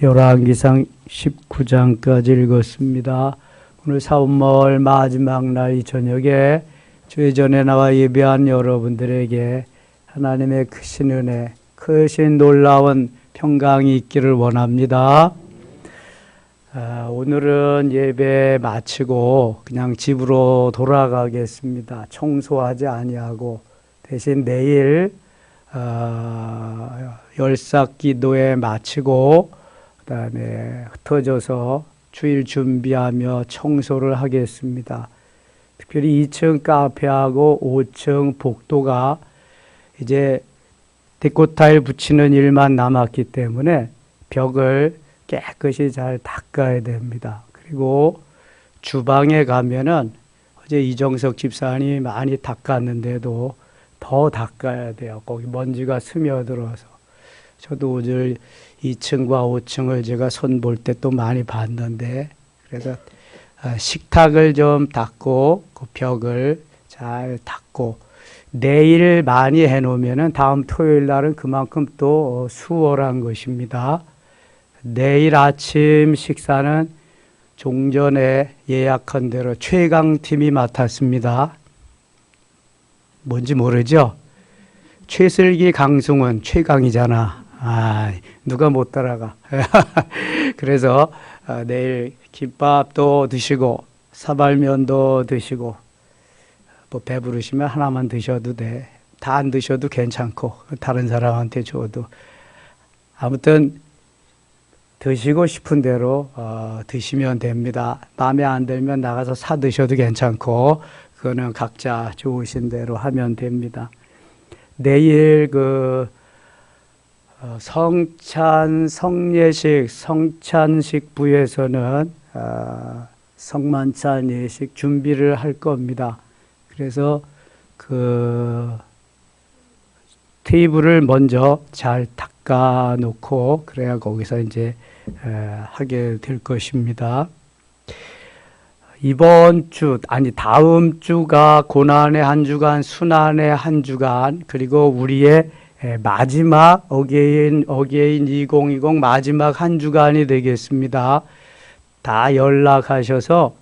열왕기상 19장까지 읽었습니다. 오늘 사운마을 마지막 날 이 저녁에 주의 전에 나와 예배한 여러분들에게 하나님의 크신 은혜, 크신 놀라운 평강이 있기를 원합니다. 오늘은 예배 마치고 그냥 집으로 돌아가겠습니다. 청소하지 아니하고 대신 내일 열삭기도에 마치고 그 다음에 흩어져서 주일 준비하며 청소를 하겠습니다. 특별히 2층 카페하고 5층 복도가 이제 데코타일 붙이는 일만 남았기 때문에 벽을 깨끗이 잘 닦아야 됩니다. 그리고 주방에 가면은 어제 이정석 집사님이 많이 닦았는데도 더 닦아야 돼요. 거기 먼지가 스며들어서. 저도 오늘 2층과 5층을 제가 손볼 때 또 많이 봤는데, 그래서 식탁을 좀 닦고 그 벽을 잘 닦고 내일 많이 해놓으면은 다음 토요일 날은 그만큼 또 수월한 것입니다. 내일 아침 식사는 종전에 예약한 대로 최강팀이 맡았습니다. 뭔지 모르죠? 최슬기 강승은 최강이잖아. 누가 못 따라가. 그래서 내일 김밥도 드시고 사발면도 드시고 뭐 배부르시면 하나만 드셔도 돼. 다 안 드셔도 괜찮고 다른 사람한테 줘도. 아무튼 드시고 싶은 대로 드시면 됩니다. 마음에 안 들면 나가서 사 드셔도 괜찮고 그거는 각자 좋으신 대로 하면 됩니다. 내일 성찬 성예식 성찬식 부에서는 성만찬 예식 준비를 할 겁니다. 그래서 그 테이블을 먼저 잘 닦아 놓고 그래야 거기서 이제 하게 될 것입니다. 이번 주, 다음 주가 고난의 한 주간, 순환의 한 주간, 그리고 우리의 마지막 어게인 2020 마지막 한 주간이 되겠습니다. 다 연락하셔서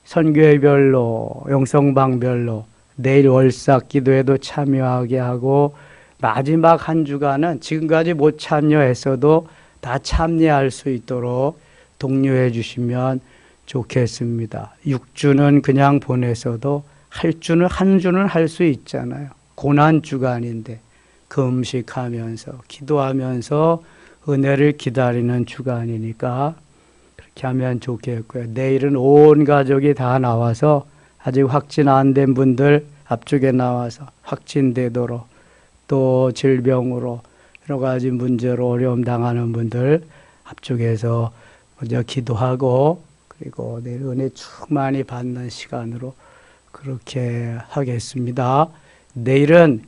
선교회별로, 영성방별로 내일 월삭 기도에도 참여하게 하고 마지막 한 주간은 지금까지 못 참여했어도 다 참여할 수 있도록 독려해 주시면 좋겠습니다. 6주는 그냥 보내서도 한 주는 할 수 있잖아요. 고난 주간인데 금식하면서 기도하면서 은혜를 기다리는 주간이니까 그렇게 하면 좋겠고요. 내일은 온 가족이 다 나와서 아직 확진 안 된 분들 앞쪽에 나와서 확진되도록 또 질병으로 여러 가지 문제로 어려움 당하는 분들 앞쪽에서 먼저 기도하고 그리고 내일 은혜 충만히 받는 시간으로 그렇게 하겠습니다. 내일은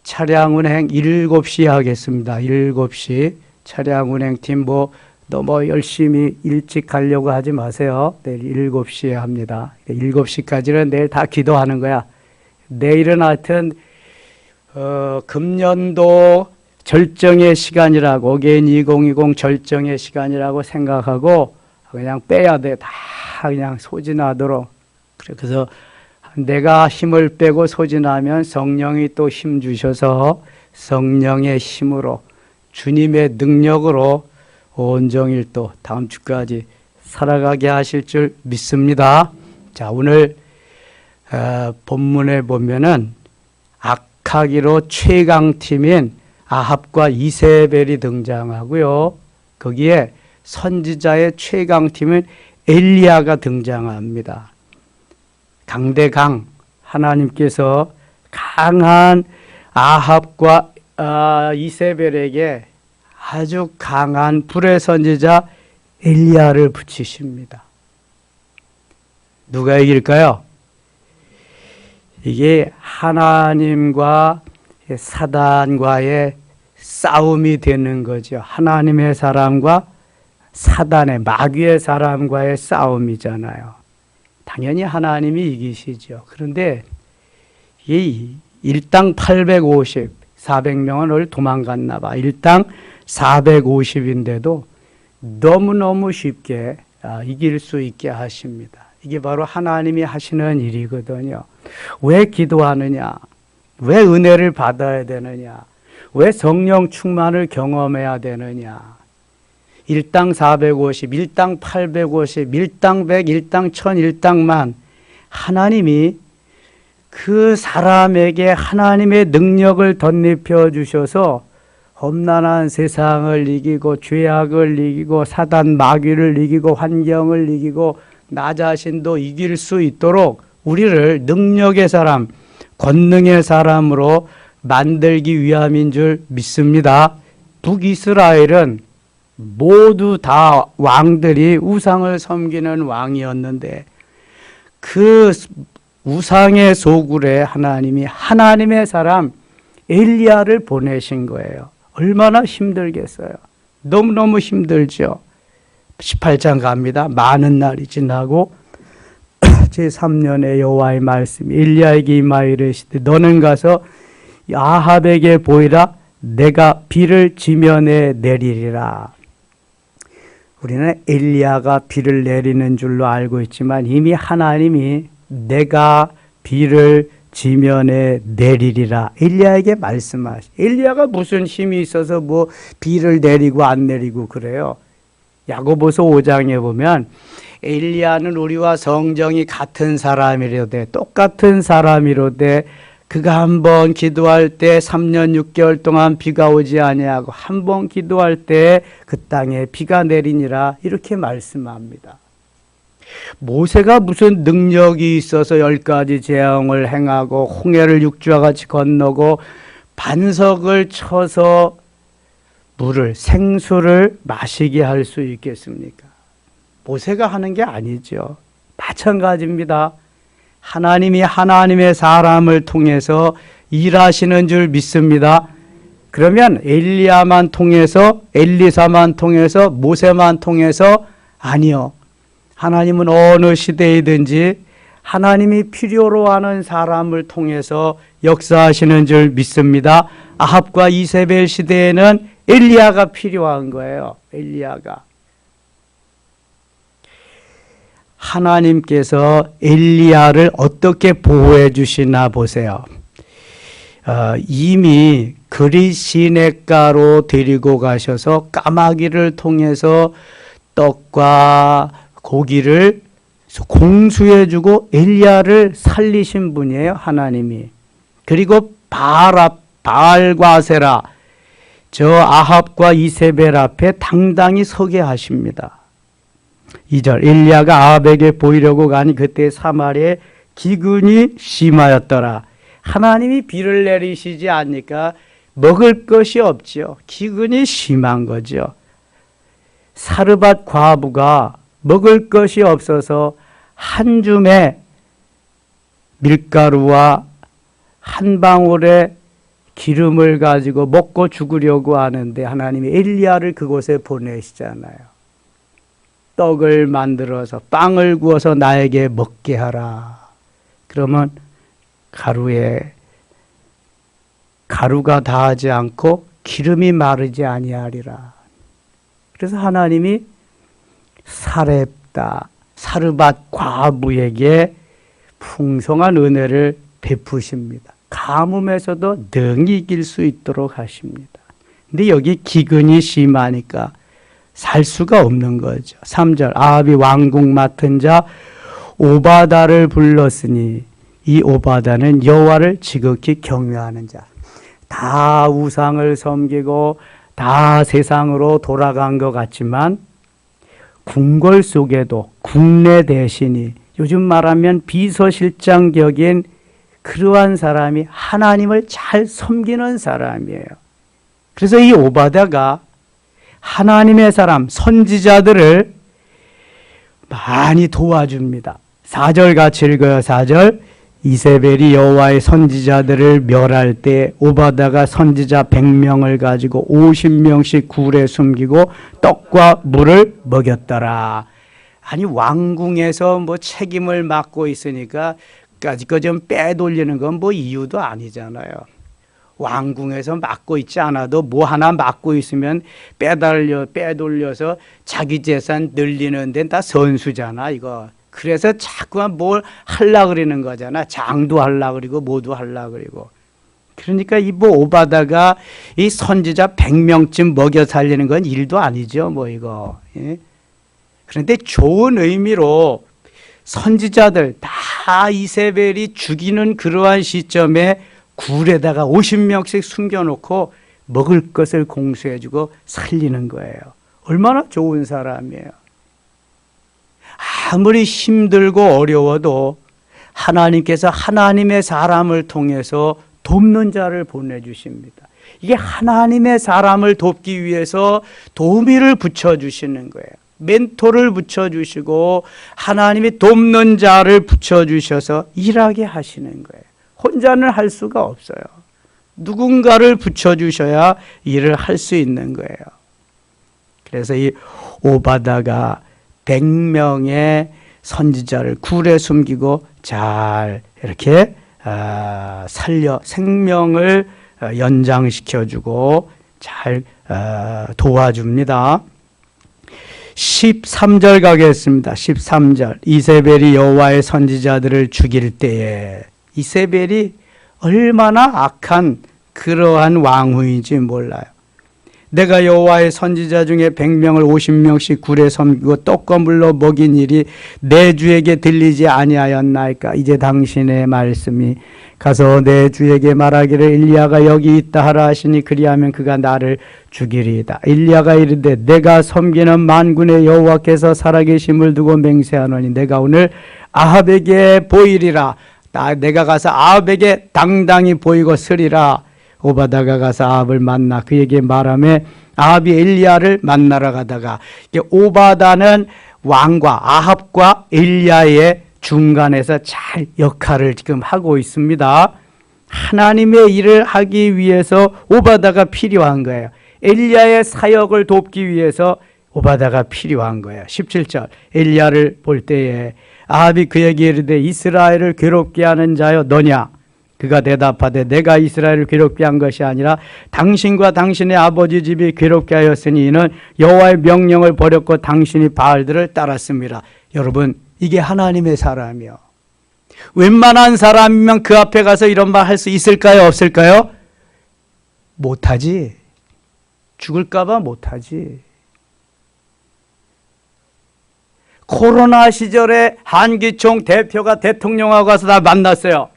차량 운행 7시 하겠습니다. 7시 차량 운행팀 너무 열심히 일찍 가려고 하지 마세요. 내일 7시에 합니다. 7시까지는 내일 다 기도하는 거야. 내일은 하여튼 금년도 절정의 시간이라고 어게인 2020 절정의 시간이라고 생각하고 그냥 빼야 돼. 다 그냥 소진하도록. 그래서 내가 힘을 빼고 소진하면 성령이 또 힘 주셔서 성령의 힘으로 주님의 능력으로 온종일 또 다음 주까지 살아가게 하실 줄 믿습니다. 자, 오늘 본문에 보면은 악하기로 최강팀인 아합과 이세벨이 등장하고요. 거기에 선지자의 최강팀인 엘리야가 등장합니다. 강대강 하나님께서 강한 아합과 이세벨에게 아주 강한 불의 선지자 엘리야를 붙이십니다. 누가 이길까요? 이게 하나님과 사단과의 싸움이 되는 거죠. 하나님의 사람과 사단의 마귀의 사람과의 싸움이잖아요. 당연히 하나님이 이기시죠. 그런데 이 일당 850, 400명은 오늘 도망갔나 봐. 일당 450인데도 너무너무 쉽게 이길 수 있게 하십니다. 이게 바로 하나님이 하시는 일이거든요. 왜 기도하느냐? 왜 은혜를 받아야 되느냐? 왜 성령 충만을 경험해야 되느냐? 일당 450, 일당 850, 일당 100, 일당 1000, 일당만 하나님이 그 사람에게 하나님의 능력을 덧입혀 주셔서 험난한 세상을 이기고 죄악을 이기고 사단 마귀를 이기고 환경을 이기고 나 자신도 이길 수 있도록 우리를 능력의 사람, 권능의 사람으로 만들기 위함인 줄 믿습니다. 북이스라엘은 모두 다 왕들이 우상을 섬기는 왕이었는데 그 우상의 소굴에 하나님이 하나님의 사람 엘리야를 보내신 거예요. 얼마나 힘들겠어요. 너무너무 힘들죠. 18장 갑니다. 많은 날이 지나고 제3년에 여호와의 말씀이 엘리야에게 임하여 이르시되 너는 가서 아합에게 보이라 내가 비를 지면에 내리리라. 우리는 엘리야가 비를 내리는 줄로 알고 있지만 이미 하나님이 내가 비를 지면에 내리리라 엘리야에게 말씀하시. 엘리야가 무슨 힘이 있어서 뭐 비를 내리고 안 내리고 그래요. 야고보서 5장에 보면 엘리야는 우리와 성정이 같은 사람이로되 똑같은 사람이로되 그가 한 번 기도할 때 3년 6개월 동안 비가 오지 아니하고 한 번 기도할 때 그 땅에 비가 내리니라 이렇게 말씀합니다. 모세가 무슨 능력이 있어서 10가지 재앙을 행하고 홍해를 육지와 같이 건너고 반석을 쳐서 물을 생수를 마시게 할 수 있겠습니까? 모세가 하는 게 아니죠. 마찬가지입니다. 하나님이 하나님의 사람을 통해서 일하시는 줄 믿습니다. 그러면 엘리야만 통해서 엘리사만 통해서 모세만 통해서 아니요. 하나님은 어느 시대이든지 하나님이 필요로 하는 사람을 통해서 역사하시는 줄 믿습니다. 아합과 이세벨 시대에는 엘리야가 필요한 거예요. 엘리야가. 하나님께서 엘리야를 어떻게 보호해 주시나 보세요. 이미 그리 시냇가로 데리고 가셔서 까마귀를 통해서 떡과 고기를 공수해 주고 엘리야를 살리신 분이에요. 하나님이. 그리고 바알과 아세라 저 아합과 이세벨 앞에 당당히 서게 하십니다. 2절 엘리야가 아합에게 보이려고 가니 그때 사마리아에 기근이 심하였더라. 하나님이 비를 내리시지 않으니까 먹을 것이 없죠. 기근이 심한 거죠. 사르밧 과부가 먹을 것이 없어서 한 줌의 밀가루와 한 방울의 기름을 가지고 먹고 죽으려고 하는데 하나님이 엘리야를 그곳에 보내시잖아요. 떡을 만들어서 빵을 구워서 나에게 먹게 하라. 그러면 가루가 다하지 않고 기름이 마르지 아니하리라. 그래서 하나님이 사르밧 과부에게 풍성한 은혜를 베푸십니다. 가뭄에서도 능히 이길 수 있도록 하십니다. 근데 여기 기근이 심하니까 살 수가 없는 거죠. 3절 아합이 왕궁 맡은 자 오바다를 불렀으니 이 오바다는 여호와를 지극히 경외하는 자. 다 우상을 섬기고 다 세상으로 돌아간 것 같지만 궁궐 속에도 국내 대신이 요즘 말하면 비서실장격인 그러한 사람이 하나님을 잘 섬기는 사람이에요. 그래서 이 오바다가 하나님의 사람, 선지자들을 많이 도와줍니다. 4절 같이 읽어요. 4절 이세벨이 여호와의 선지자들을 멸할 때 오바다가 선지자 100명을 가지고 50명씩 굴에 숨기고 떡과 물을 먹였더라. 아니 왕궁에서 뭐 책임을 맡고 있으니까 까짓 거 좀 빼돌리는 건 뭐 이유도 아니잖아요. 왕궁에서 맡고 있지 않아도 뭐 하나 맡고 있으면 빼돌려서 자기 재산 늘리는 데는 다 선수잖아, 이거. 그래서 자꾸만 뭘 하려고 그러는 거잖아. 장도 하려고 그러고 뭐도 하려고 그러고. 그러니까 이 뭐 오바다가 이 선지자 100명쯤 먹여 살리는 건 일도 아니죠, 뭐 이거. 예? 그런데 좋은 의미로 선지자들 다 이세벨이 죽이는 그러한 시점에 굴에다가 50명씩 숨겨놓고 먹을 것을 공수해주고 살리는 거예요. 얼마나 좋은 사람이에요. 아무리 힘들고 어려워도 하나님께서 하나님의 사람을 통해서 돕는 자를 보내주십니다. 이게 하나님의 사람을 돕기 위해서 도우미를 붙여주시는 거예요. 멘토를 붙여주시고 하나님이 돕는 자를 붙여주셔서 일하게 하시는 거예요. 혼자는 할 수가 없어요. 누군가를 붙여주셔야 일을 할 수 있는 거예요. 그래서 이 오바다가 100명의 선지자를 굴에 숨기고 잘 이렇게 살려 생명을 연장시켜주고 잘 도와줍니다. 13절 가겠습니다. 13절. 이세벨이 여호와의 선지자들을 죽일 때에, 이세벨이 얼마나 악한 그러한 왕후인지 몰라요. 내가 여호와의 선지자 중에 100명을 50명씩 굴에 섬기고 떡거물로 먹인 일이 내 주에게 들리지 아니하였나이까. 이제 당신의 말씀이 가서 내 주에게 말하기를 엘리야가 여기 있다 하라 하시니 그리하면 그가 나를 죽이리이다. 엘리야가 이르되 내가 섬기는 만군의 여호와께서 살아계심을 두고 맹세하노니 내가 오늘 아합에게 보이리라. 내가 가서 아합에게 당당히 보이고 서리라. 오바다가 가서 아합을 만나 그에게 말하며 아합이 엘리야를 만나러 가다가, 오바다는 왕과 아합과 엘리야의 중간에서 잘 역할을 지금 하고 있습니다. 하나님의 일을 하기 위해서 오바다가 필요한 거예요. 엘리야의 사역을 돕기 위해서 오바다가 필요한 거예요. 17절. 엘리야를 볼 때에 아합이 그에게 이르되 이스라엘을 괴롭게 하는 자여 너냐? 그가 대답하되 내가 이스라엘을 괴롭게 한 것이 아니라 당신과 당신의 아버지 집이 괴롭게 하였으니 이는 여호와의 명령을 버렸고 당신이 바알들을 따랐습니다. 여러분, 이게 하나님의 사람이요. 웬만한 사람이면 그 앞에 가서 이런 말 할 수 있을까요? 없을까요? 못하지. 죽을까 봐 못하지. 코로나 시절에 한기총 대표가 대통령하고 가서 다 만났어요.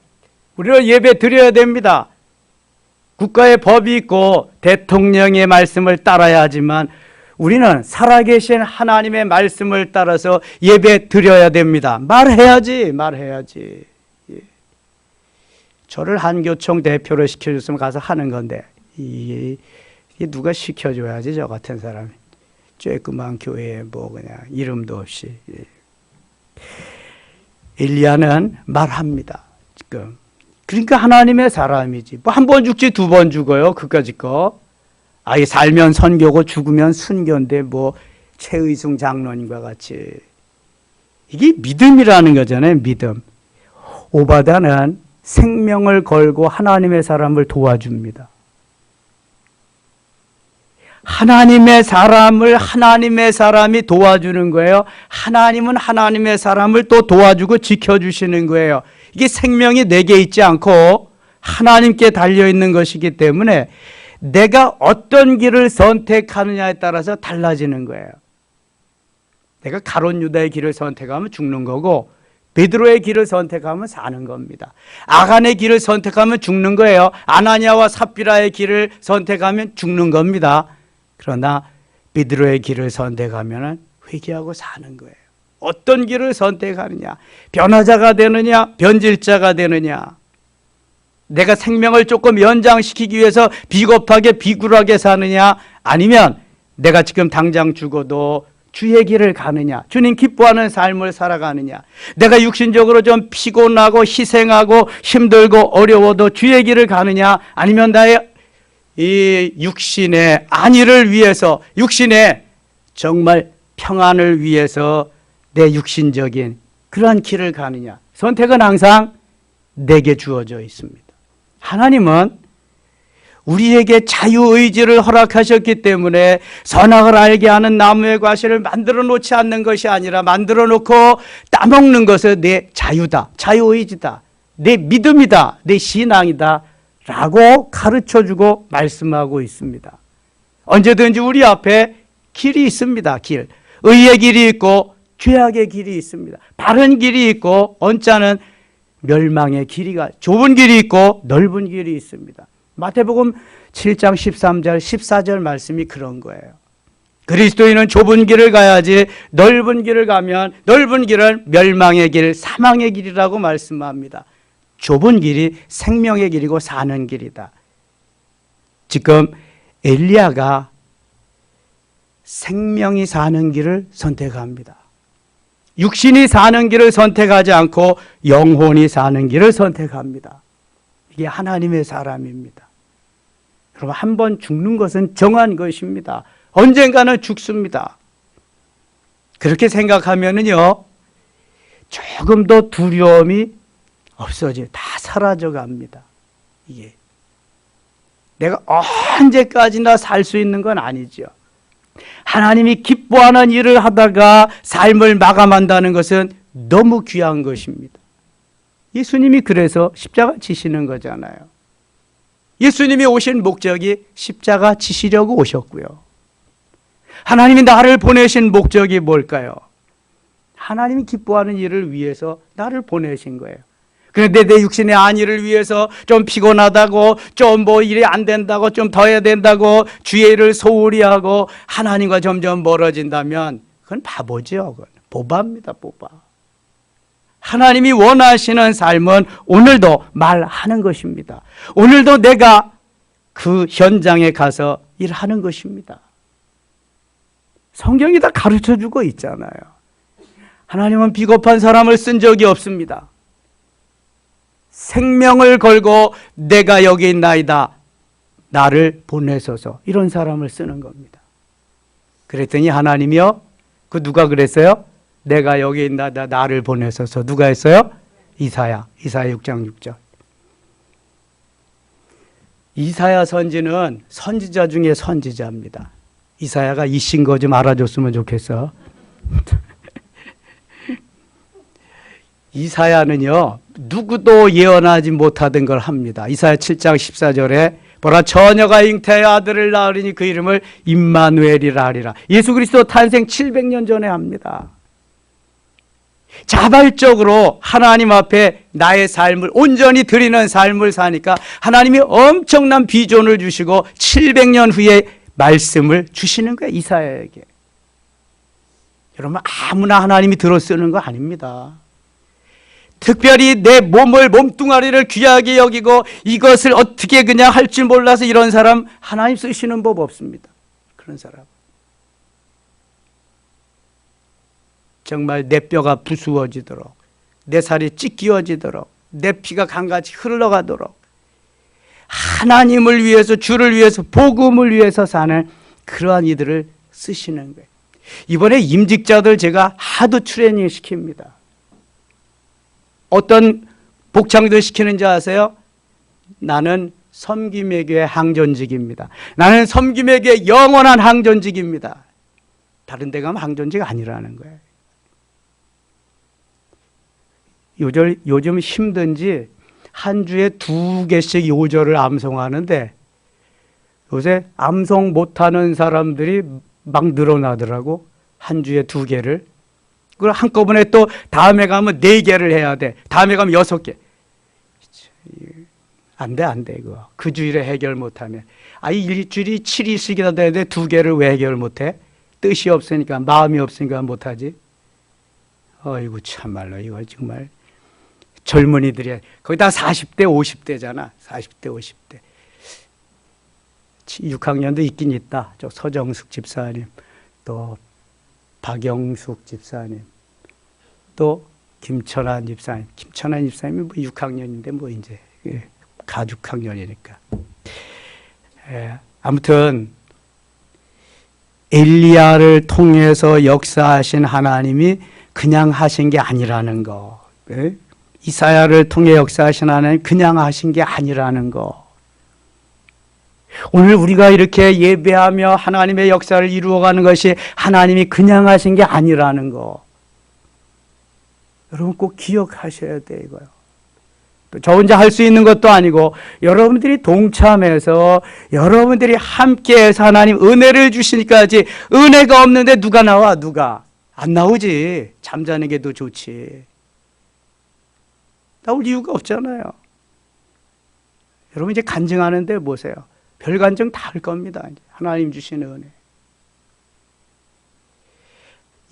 우리는 예배 드려야 됩니다. 국가의 법이 있고 대통령의 말씀을 따라야 하지만 우리는 살아계신 하나님의 말씀을 따라서 예배 드려야 됩니다. 말해야지. 예. 저를 한교총 대표로 시켜줬으면 가서 하는 건데 이게 누가 시켜줘야지. 저 같은 사람이 쬐끄만 교회에 뭐 그냥 이름도 없이. 예. 엘리야는 말합니다. 지금 그러니까 하나님의 사람이지. 뭐 한 번 죽지 두 번 죽어요. 그까짓 거. 아예 살면 선교고 죽으면 순교인데 뭐 최의승 장로님과 같이. 이게 믿음이라는 거잖아요. 믿음. 오바다는 생명을 걸고 하나님의 사람을 도와줍니다. 하나님의 사람을 하나님의 사람이 도와주는 거예요. 하나님은 하나님의 사람을 또 도와주고 지켜주시는 거예요. 이게 생명이 내게 있지 않고 하나님께 달려있는 것이기 때문에 내가 어떤 길을 선택하느냐에 따라서 달라지는 거예요. 내가 가룟 유다의 길을 선택하면 죽는 거고 베드로의 길을 선택하면 사는 겁니다. 아간의 길을 선택하면 죽는 거예요. 아나니아와 삽비라의 길을 선택하면 죽는 겁니다. 그러나 베드로의 길을 선택하면 회개하고 사는 거예요. 어떤 길을 선택하느냐? 변화자가 되느냐? 변질자가 되느냐? 내가 생명을 조금 연장시키기 위해서 비겁하게 비굴하게 사느냐? 아니면 내가 지금 당장 죽어도 주의 길을 가느냐? 주님 기뻐하는 삶을 살아가느냐? 내가 육신적으로 좀 피곤하고 희생하고 힘들고 어려워도 주의 길을 가느냐? 아니면 나의 이 육신의 안위를 위해서, 육신의 정말 평안을 위해서 내 육신적인 그러한 길을 가느냐? 선택은 항상 내게 주어져 있습니다. 하나님은 우리에게 자유의지를 허락하셨기 때문에 선악을 알게 하는 나무의 과실을 만들어 놓지 않는 것이 아니라 만들어 놓고 따먹는 것은 내 자유다, 자유의지다, 내 믿음이다, 내 신앙이다 라고 가르쳐주고 말씀하고 있습니다. 언제든지 우리 앞에 길이 있습니다. 길. 의의 길이 있고 죄악의 길이 있습니다. 바른 길이 있고 언짢은 멸망의 길이가, 좁은 길이 있고 넓은 길이 있습니다. 마태복음 7장 13절 14절 말씀이 그런 거예요. 그리스도인은 좁은 길을 가야지 넓은 길을 가면 넓은 길은 멸망의 길, 사망의 길이라고 말씀합니다. 좁은 길이 생명의 길이고 사는 길이다. 지금 엘리야가 생명이 사는 길을 선택합니다. 육신이 사는 길을 선택하지 않고 영혼이 사는 길을 선택합니다. 이게 하나님의 사람입니다. 여러분, 한 번 죽는 것은 정한 것입니다. 언젠가는 죽습니다. 그렇게 생각하면은요, 조금 더 두려움이 없어져요. 다 사라져 갑니다. 이게 내가 언제까지나 살 수 있는 건 아니죠. 하나님이 기뻐하는 일을 하다가 삶을 마감한다는 것은 너무 귀한 것입니다. 예수님이 그래서 십자가 지시는 거잖아요. 예수님이 오신 목적이 십자가 지시려고 오셨고요. 하나님이 나를 보내신 목적이 뭘까요? 하나님이 기뻐하는 일을 위해서 나를 보내신 거예요. 그런데 내 육신의 안위를 위해서 좀 피곤하다고, 좀 뭐 일이 안 된다고, 좀 더 해야 된다고 주의 일을 소홀히 하고 하나님과 점점 멀어진다면 그건 바보죠. 그건 보바입니다. 보바. 하나님이 원하시는 삶은 오늘도 말하는 것입니다. 오늘도 내가 그 현장에 가서 일하는 것입니다. 성경이 다 가르쳐주고 있잖아요. 하나님은 비겁한 사람을 쓴 적이 없습니다. 생명을 걸고 내가 여기 있나이다, 나를 보내소서, 이런 사람을 쓰는 겁니다. 그랬더니 하나님이요, 그 누가 그랬어요? 내가 여기 있나이다, 나를 보내소서. 누가 했어요? 이사야 6장 6절. 이사야 선지는 선지자 중에 선지자입니다. 이사야가 이신 거 좀 알아줬으면 좋겠어. 이사야는요, 누구도 예언하지 못하던 걸 합니다. 이사야 7장 14절에 보라, 처녀가 잉태하여 아들을 낳으리니 그 이름을 임마누엘이라 하리라. 예수 그리스도 탄생 700년 전에 합니다. 자발적으로 하나님 앞에 나의 삶을 온전히 드리는 삶을 사니까 하나님이 엄청난 비전을 주시고 700년 후에 말씀을 주시는 거예요, 이사야에게. 여러분, 아무나 하나님이 들어 쓰는 거 아닙니다. 특별히 내 몸을, 몸뚱아리를 귀하게 여기고 이것을 어떻게 그냥 할 줄 몰라서 이런 사람 하나님 쓰시는 법 없습니다. 그런 사람 정말 내 뼈가 부수어지도록, 내 살이 찢기어지도록, 내 피가 강같이 흘러가도록 하나님을 위해서, 주를 위해서, 복음을 위해서 사는 그러한 이들을 쓰시는 거예요. 이번에 임직자들 제가 하도 트레이닝 시킵니다. 어떤 복창들 시키는지 아세요? 나는 섬김의 교회 항전직입니다. 나는 섬김의 교회 영원한 항전직입니다. 다른 데 가면 항전직 아니라는 거예요. 요즘 힘든지 한 주에 2개씩 요절을 암송하는데 요새 암송 못하는 사람들이 막 늘어나더라고. 한 주에 2개를. 그걸 한꺼번에 또 다음에 가면 4개를 해야 돼. 다음에 가면 6개. 안 돼, 그거. 그 주일에 해결 못하면. 일주일이 7일씩이나 되는데 2개를 왜 해결 못해? 뜻이 없으니까, 마음이 없으니까 못하지. 어이구, 참말로, 이거 정말. 젊은이들이, 거기다 40대, 50대잖아. 40대, 50대. 6학년도 있긴 있다. 저 서정숙 집사님, 또 박영숙 집사님, 또 김천한 집사님. 김천한 집사님이 뭐 6학년인데 뭐 이제 가죽학년이니까. 아무튼 엘리야를 통해서 역사하신 하나님이 그냥 하신 게 아니라는 거. 이사야를 통해 역사하신 하나님 그냥 하신 게 아니라는 거. 오늘 우리가 이렇게 예배하며 하나님의 역사를 이루어가는 것이 하나님이 그냥 하신 게 아니라는 거. 여러분 꼭 기억하셔야 돼 이거요. 저 혼자 할 수 있는 것도 아니고 여러분들이 동참해서 여러분들이 함께해서 하나님 은혜를 주시니까지 은혜가 없는데 누가 나와? 누가? 안 나오지. 잠자는 게 더 좋지. 나올 이유가 없잖아요. 여러분 이제 간증하는데 보세요. 별 간증 다 할 겁니다. 하나님 주시는 은혜.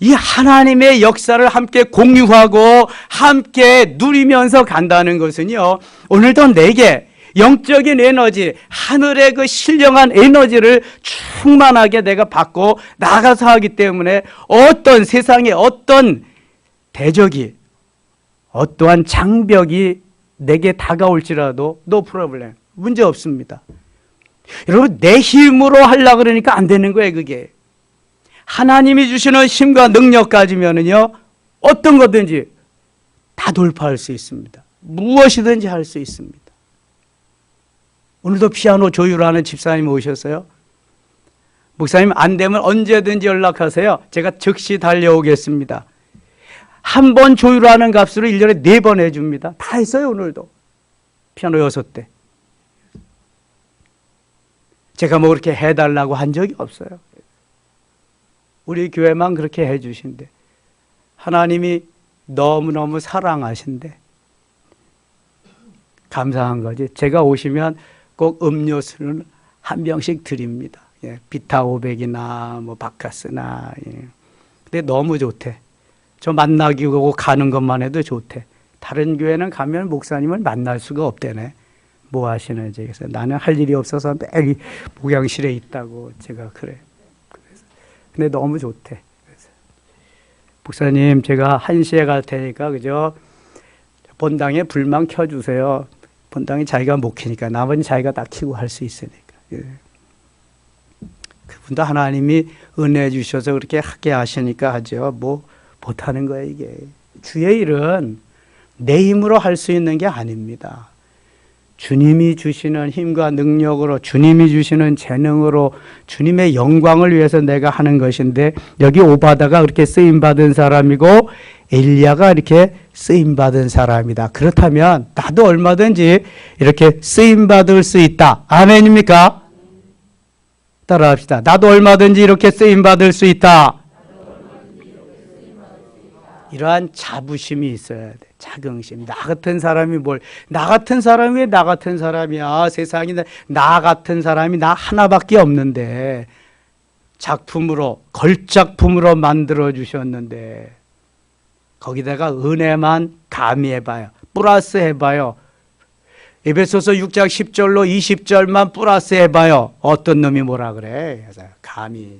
이 하나님의 역사를 함께 공유하고 함께 누리면서 간다는 것은요, 오늘도 내게 영적인 에너지, 하늘의 그 신령한 에너지를 충만하게 내가 받고 나가서 하기 때문에 어떤 세상에 어떤 대적이, 어떠한 장벽이 내게 다가올지라도 no problem, 문제 없습니다. 여러분 내 힘으로 하려고 그러니까 안 되는 거예요. 그게 하나님이 주시는 힘과 능력 가지면은요 어떤 거든지 다 돌파할 수 있습니다. 무엇이든지 할 수 있습니다. 오늘도 피아노 조율하는 집사님 오셨어요. 목사님 안 되면 언제든지 연락하세요. 제가 즉시 달려오겠습니다. 한 번 조율하는 값으로 1년에 4번 해줍니다. 다 했어요. 오늘도 피아노 6대. 제가 뭐 그렇게 해달라고 한 적이 없어요. 우리 교회만 그렇게 해주신대. 하나님이 너무너무 사랑하신대. 감사한 거지. 제가 오시면 꼭 음료수는 한 병씩 드립니다. 예, 비타 500이나 뭐 바카스나. 예. 근데 너무 좋대. 저 만나기 오고 가는 것만 해도 좋대. 다른 교회는 가면 목사님을 만날 수가 없대네. 뭐 하시는지. 그래서 나는 할 일이 없어서 매일 목양실에 있다고 제가 그래. 근데 너무 좋대. 그래서 목사님 제가 1시에 갈 테니까 그죠? 본당에 불만 켜주세요. 본당에 자기가 못 켜니까 나머지 자기가 다 켜고 할 수 있으니까. 예. 그분도 하나님이 은혜 주셔서 그렇게 하게 하시니까 하죠. 뭐 못하는 거예요 이게. 주의 일은 내 힘으로 할 수 있는 게 아닙니다. 주님이 주시는 힘과 능력으로, 주님이 주시는 재능으로, 주님의 영광을 위해서 내가 하는 것인데, 여기 오바다가 그렇게 쓰임받은 사람이고 엘리야가 이렇게 쓰임받은 사람이다. 그렇다면 나도 얼마든지 이렇게 쓰임받을 수 있다. 아멘입니까? 따라합시다. 나도 얼마든지 이렇게 쓰임받을 수 있다. 이러한 자부심이 있어야 돼. 자긍심. 나 같은 사람이 나 같은 사람이 왜 나 같은 사람이야. 세상에 나 같은 사람이 나 하나밖에 없는데 작품으로, 걸작품으로 만들어 주셨는데 거기다가 은혜만 가미해봐요. 플러스 해봐요. 에베소서 6장 10절로 20절만 플러스 해봐요. 어떤 놈이 뭐라 그래. 그래서 감히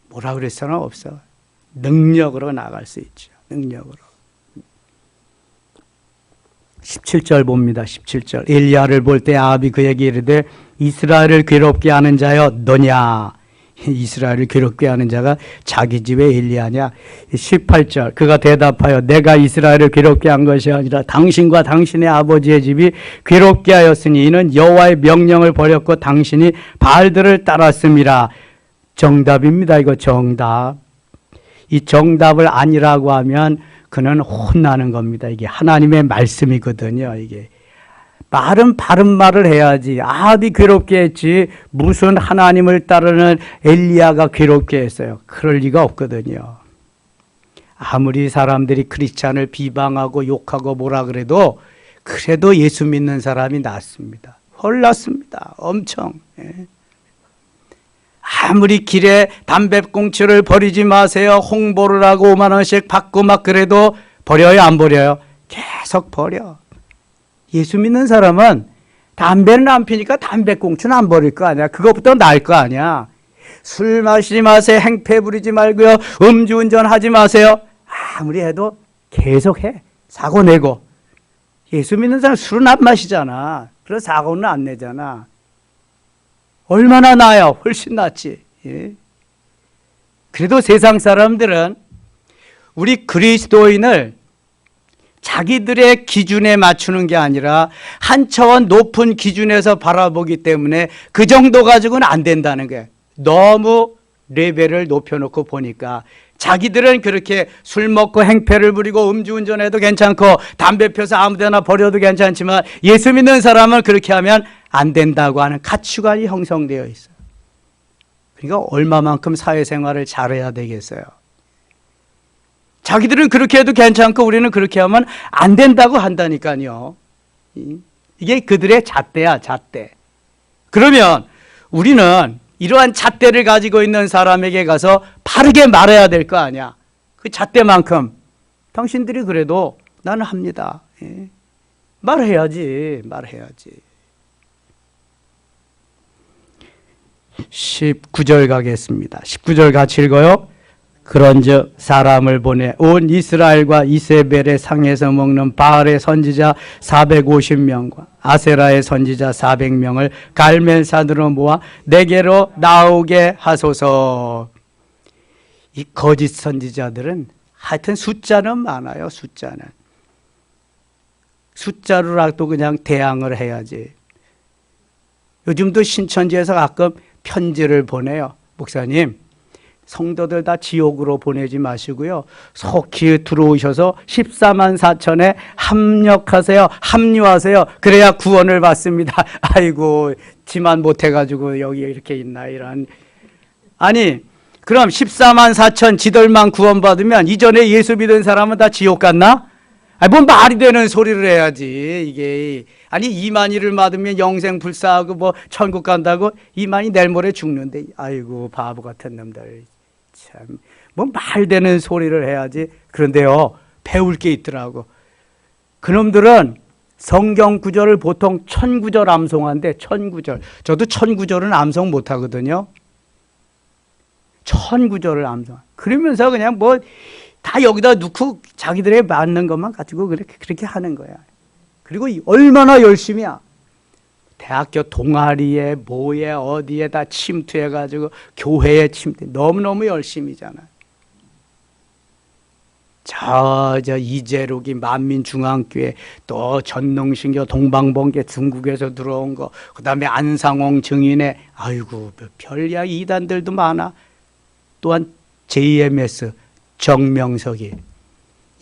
뭐라 그럴 수는 없어. 능력으로 나갈 수 있죠. 능력으로. 17절 봅니다. 17절. 엘리야를 볼 때 아합이 그에게 이르되 이스라엘을 괴롭게 하는 자여 너냐. 이스라엘을 괴롭게 하는 자가 자기 집의 엘리야냐. 18절. 그가 대답하여 내가 이스라엘을 괴롭게 한 것이 아니라 당신과 당신의 아버지의 집이 괴롭게 하였으니 이는 여호와의 명령을 버렸고 당신이 바알들을 따랐음이라. 정답입니다. 이거 정답. 이 정답을 아니라고 하면 그는 혼나는 겁니다. 이게 하나님의 말씀이거든요. 이게 말은 바른 말을 해야지. 아합이 괴롭게 했지 무슨 하나님을 따르는 엘리야가 괴롭게 했어요. 그럴 리가 없거든요. 아무리 사람들이 크리스찬을 비방하고 욕하고 뭐라 그래도 그래도 예수 믿는 사람이 낫습니다. 훨 낫습니다. 엄청. 예. 아무리 길에 담배꽁초를 버리지 마세요. 홍보를 하고 5만 원씩 받고 막 그래도 버려요? 안 버려요? 계속 버려. 예수 믿는 사람은 담배는 안 피니까 담배꽁초는 안 버릴 거 아니야. 그것부터 나을 거 아니야. 술 마시지 마세요. 행패 부리지 말고요. 음주운전 하지 마세요. 아무리 해도 계속 해. 사고 내고. 예수 믿는 사람 술은 안 마시잖아. 그래서 사고는 안 내잖아. 얼마나 나아요? 훨씬 낫지. 예. 그래도 세상 사람들은 우리 그리스도인을 자기들의 기준에 맞추는 게 아니라 한 차원 높은 기준에서 바라보기 때문에 그 정도 가지고는 안 된다는 거예요. 너무 레벨을 높여놓고 보니까 자기들은 그렇게 술 먹고 행패를 부리고 음주운전해도 괜찮고 담배 펴서 아무데나 버려도 괜찮지만 예수 믿는 사람은 그렇게 하면 안 된다고 하는 가치관이 형성되어 있어요. 그러니까 얼마만큼 사회생활을 잘해야 되겠어요. 자기들은 그렇게 해도 괜찮고 우리는 그렇게 하면 안 된다고 한다니까요. 이게 그들의 잣대야, 잣대. 그러면 우리는 이러한 잣대를 가지고 있는 사람에게 가서 바르게 말해야 될 거 아니야. 그 잣대만큼 당신들이 그래도 나는 합니다. 예. 말해야지. 19절 가겠습니다. 19절 같이 읽어요. 그런즉 사람을 보내 온 이스라엘과 이세벨의 상에서 먹는 바알의 선지자 450명과 아세라의 선지자 400명을 갈멜산으로 모아 내게로 나오게 하소서. 이 거짓 선지자들은 하여튼 숫자는 많아요. 숫자로라도 그냥 대항을 해야지. 요즘도 신천지에서 가끔 편지를 보내요. 목사님, 성도들 다 지옥으로 보내지 마시고요. 속히 들어오셔서 14만 4천에 합류하세요. 그래야 구원을 받습니다. 아이고, 지만 못해가지고 여기 이렇게 있나 이런. 아니, 그럼 14만 4천 지들만 구원받으면 이전에 예수 믿은 사람은 다 지옥 갔나? 아니, 뭔 말이 되는 소리를 해야지, 이게. 아니, 이만희를 받으면 영생 불사하고 뭐 천국 간다고? 이만희 내일 모레 죽는데. 아이고, 바보 같은 놈들. 참, 뭐 말 되는 소리를 해야지. 그런데요, 배울 게 있더라고. 그놈들은 성경 구절을 보통 1000구절 암송한대. 1000구절. 저도 1000구절은 암송 못 하거든요. 1000구절을 암송. 그러면서 그냥 뭐 다 여기다 넣고 자기들의 맞는 것만 가지고 그렇게 하는 거야. 그리고 얼마나 열심히야. 대학교 동아리에 뭐에 어디에 다 침투해가지고 교회에 침투. 너무너무 열심히잖아. 저 이재록이 만민중앙교회, 또 전농신교 동방번개 중국에서 들어온 거, 그 다음에 안상홍 증인의, 아이고 별이야, 이단들도 많아. 또한 JMS 정명석이,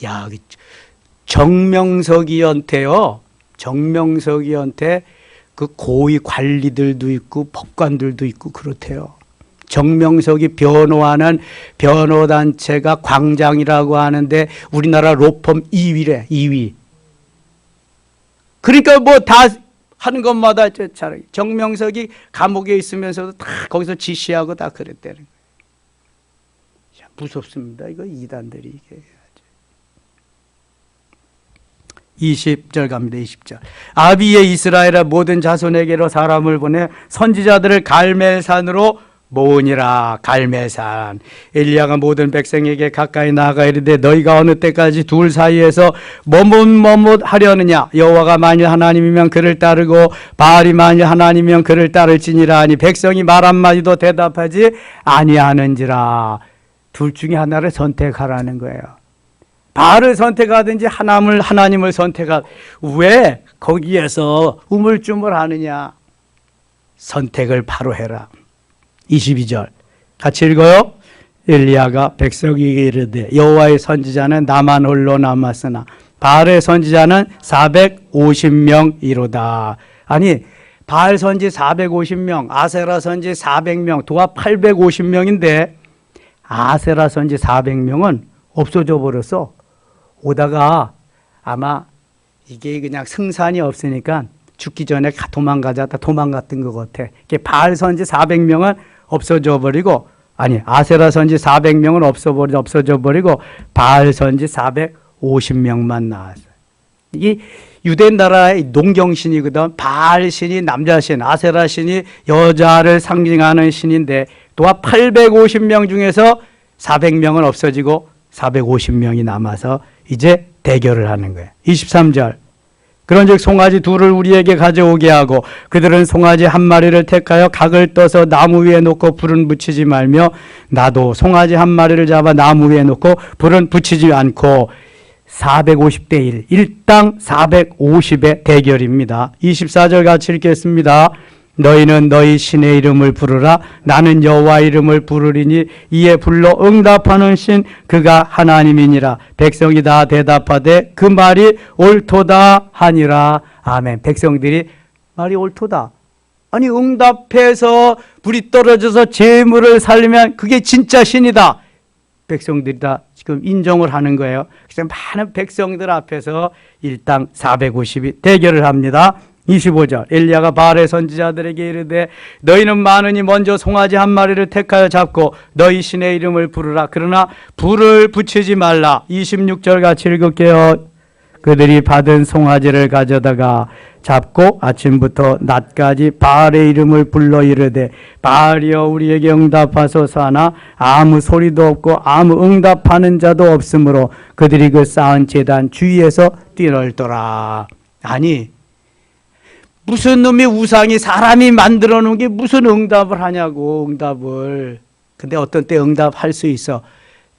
야, 정명석이한테요, 정명석이한테 그 고위 관리들도 있고 법관들도 있고 그렇대요. 정명석이 변호하는 변호단체가 광장이라고 하는데 우리나라 로펌 2위래, 2위. 그러니까 뭐 다 하는 것마다 잘, 정명석이 감옥에 있으면서도 다 거기서 지시하고 다 그랬다는 거예요. 무섭습니다. 이거 이단들이 이게. 20절 갑니다. 20절. 아비의 이스라엘의 모든 자손에게로 사람을 보내 선지자들을 갈멜산으로 모으니라. 갈멜산. 엘리야가 모든 백성에게 가까이 나아가 이르되 너희가 어느 때까지 둘 사이에서 머뭇머뭇 하려느냐. 여호와가 만일 하나님이면 그를 따르고 바알이 만일 하나님이면 그를 따를지니라 하니 백성이 말 한마디도 대답하지 아니하는지라. 둘 중에 하나를 선택하라는 거예요. 바알을 선택하든지 하나님을 선택하. 왜 거기에서 우물쭈물하느냐. 선택을 바로 해라. 22절 같이 읽어요. 엘리야가 백성에게 이르되 여호와의 선지자는 나만 홀로 남았으나 바알의 선지자는 450명이로다. 아니, 바알 선지 450명, 아세라 선지 400명, 도합 850명인데 아세라 선지 400명은 없어져 버렸어. 오다가 아마 이게 그냥 승산이 없으니까 죽기 전에 도망가자 도망갔던 것 같아. 바알 선지 400명은 없어져 버리고, 아니 아세라 선지 400명은 없어져 버리고 바알 선지 450명만 나왔어요. 이 유대 나라의 농경신이거든. 바알 신이 남자 신, 아세라 신이 여자를 상징하는 신인데 또한 850명 중에서 400명은 없어지고 450명이 남아서 이제 대결을 하는 거예요. 23절. 그런즉 송아지 둘을 우리에게 가져오게 하고 그들은 송아지 한 마리를 택하여 각을 떠서 나무 위에 놓고 불은 붙이지 말며 나도 송아지 한 마리를 잡아 나무 위에 놓고 불은 붙이지 않고 450대 1, 일당 450의 대결입니다. 24절 같이 읽겠습니다. 너희는 너희 신의 이름을 부르라. 나는 여호와 이름을 부르리니 이에 불러 응답하는 신 그가 하나님이니라. 백성이 다 대답하되 그 말이 옳도다 하니라. 아멘. 백성들이 말이 옳도다. 아니 응답해서 불이 떨어져서 재물을 살리면 그게 진짜 신이다. 백성들이 다 지금 인정을 하는 거예요. 그래서 많은 백성들 앞에서 일당 450이 대결을 합니다. 25절 엘리야가 바알의 선지자들에게 이르되 너희는 많으니 먼저 송아지 한 마리를 택하여 잡고 너희 신의 이름을 부르라. 그러나 불을 붙이지 말라. 26절 같이 읽을게요. 그들이 받은 송아지를 가져다가 잡고 아침부터 낮까지 바알의 이름을 불러 이르되 바알이여 우리에게 응답하소서 하나 아무 소리도 없고 아무 응답하는 자도 없으므로 그들이 그 쌓은 제단 주위에서 뛰놀더라. 아니 무슨 놈의 우상이 사람이 만들어 놓은 게 무슨 응답을 하냐고. 응답을. 근데 어떤 때 응답할 수 있어.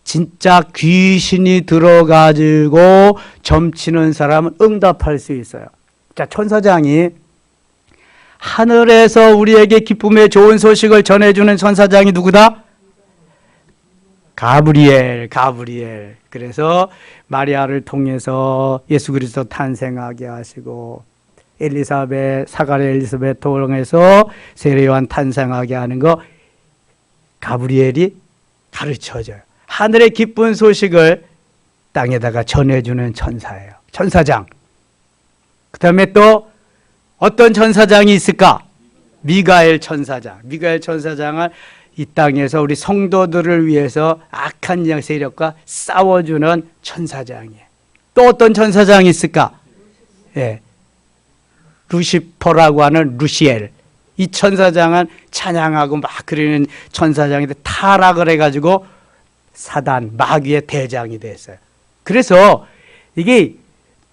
진짜 귀신이 들어가지고 점치는 사람은 응답할 수 있어요. 자, 천사장이 하늘에서 우리에게 기쁨의 좋은 소식을 전해주는 천사장이 누구다? 가브리엘. 그래서 마리아를 통해서 예수 그리스도 탄생하게 하시고 사가랴 엘리사벳 통해서 세례 요한 탄생하게 하는 거 가브리엘이 가르쳐줘요. 하늘의 기쁜 소식을 땅에다가 전해주는 천사예요. 천사장. 그 다음에 또 어떤 천사장이 있을까? 미가엘 천사장. 미가엘 천사장은 이 땅에서 우리 성도들을 위해서 악한 영 세력과 싸워주는 천사장이에요. 또 어떤 천사장이 있을까? 예. 루시퍼라고 하는 루시엘. 이 천사장은 찬양하고 막 그러는 천사장인데 타락을 해가지고 사단, 마귀의 대장이 됐어요. 그래서 이게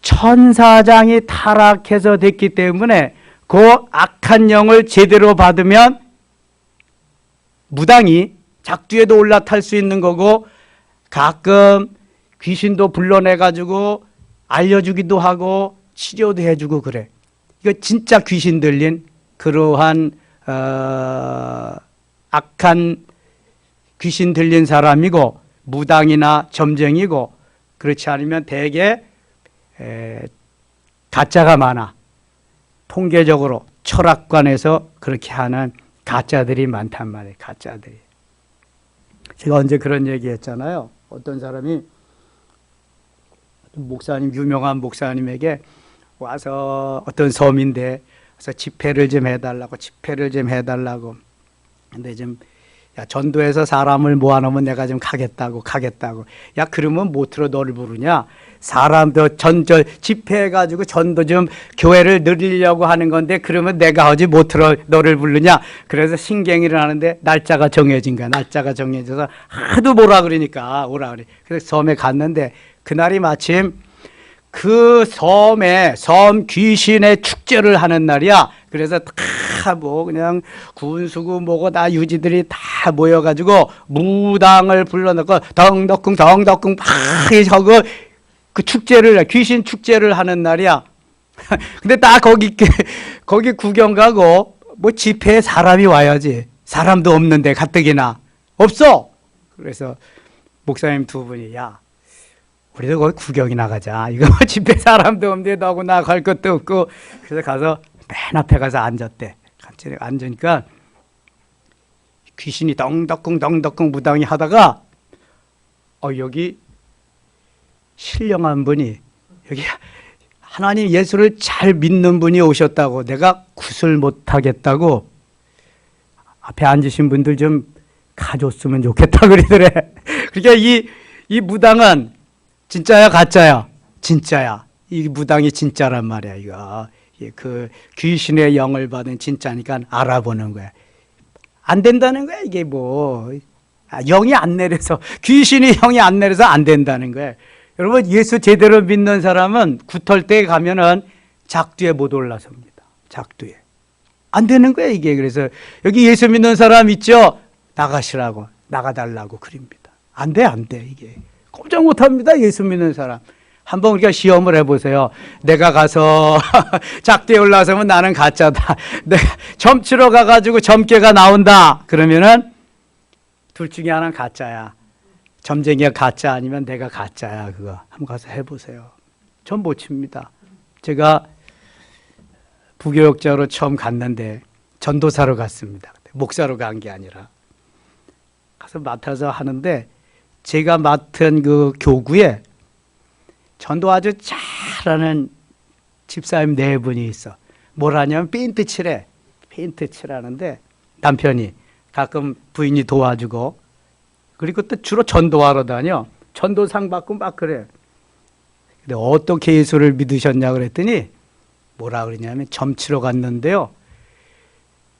천사장이 타락해서 됐기 때문에 그 악한 영을 제대로 받으면 무당이 작두에도 올라탈 수 있는 거고 가끔 귀신도 불러내가지고 알려주기도 하고 치료도 해주고 그래. 이거 진짜 귀신 들린 그러한 악한 귀신 들린 사람이고 무당이나 점쟁이고 그렇지 않으면 대개 가짜가 많아. 통계적으로 철학관에서 그렇게 하는 가짜들이 많단 말이에요. 가짜들이. 제가 언제 그런 얘기 했잖아요. 어떤 사람이 목사님, 유명한 목사님에게 와서 어떤 섬인데 와서 집회를 좀 해달라고 근데 좀 야, 전도해서 사람을 모아놓으면 내가 좀 가겠다고. 야, 그러면 못 들어 너를 부르냐? 사람도 집회해가지고 전도 좀 교회를 늘리려고 하는 건데 그러면 내가 하지 못 들어 너를 부르냐? 그래서 신경이를 하는데 날짜가 정해진 거야. 날짜가 정해져서 하도 오라 그러니까 오라 그래. 그래서 섬에 갔는데 그날이 마침 그 섬에 섬 귀신의 축제를 하는 날이야. 그래서 다 뭐 그냥 군수고 뭐고 다 유지들이 다 모여가지고 무당을 불러놓고 덩덕궁 막 하고 그 축제를 귀신 축제를 하는 날이야. 근데 딱 거기 구경 가고 뭐 집회에 사람이 와야지. 사람도 없는데 가뜩이나 없어. 그래서 목사님 두 분이 야. 우리도 거기 구경이 나가자. 이거 뭐 집에 사람도 없는데 너하고 나갈 것도 없고. 그래서 가서 맨 앞에 가서 앉았대. 앉으니까 귀신이 덩덕궁 무당이 하다가 여기 신령한 분이 여기 하나님 예수를 잘 믿는 분이 오셨다고 내가 굿을 못하겠다고 앞에 앉으신 분들 좀 가줬으면 좋겠다 그러더래. 그러니까 이 무당은 진짜야 가짜야? 진짜야. 이 무당이 진짜란 말이야. 이거 그 귀신의 영을 받은 진짜니까 알아보는 거야. 안 된다는 거야. 이게 뭐 영이 안 내려서 귀신이 영이 안 내려서 안 된다는 거야. 여러분 예수 제대로 믿는 사람은 굿할 때 가면은 작두에 못 올라섭니다. 작두에 안 되는 거야 이게. 그래서 여기 예수 믿는 사람 있죠? 나가시라고 나가달라고 그럽니다. 안 돼 이게. 꼼짝 못합니다. 예수 믿는 사람. 한번 우리가 시험을 해보세요. 내가 가서 작두에 올라서면 나는 가짜다. 내가 점치러 가가지고 점괘가 나온다. 그러면은 둘 중에 하나는 가짜야. 점쟁이가 가짜 아니면 내가 가짜야. 그거 한번 가서 해보세요. 전 못 칩니다. 제가 부교육자로 처음 갔는데 전도사로 갔습니다. 목사로 간 게 아니라 가서 맡아서 하는데 제가 맡은 그 교구에 전도 아주 잘하는 집사님 네 분이 있어. 뭘 하냐면 페인트 칠해. 페인트 칠하는데 남편이 가끔 부인이 도와주고 그리고 또 주로 전도하러 다녀. 전도상 받고 막 그래. 근데 어떻게 예수를 믿으셨냐 그랬더니 뭐라 그러냐면 점치러 갔는데요.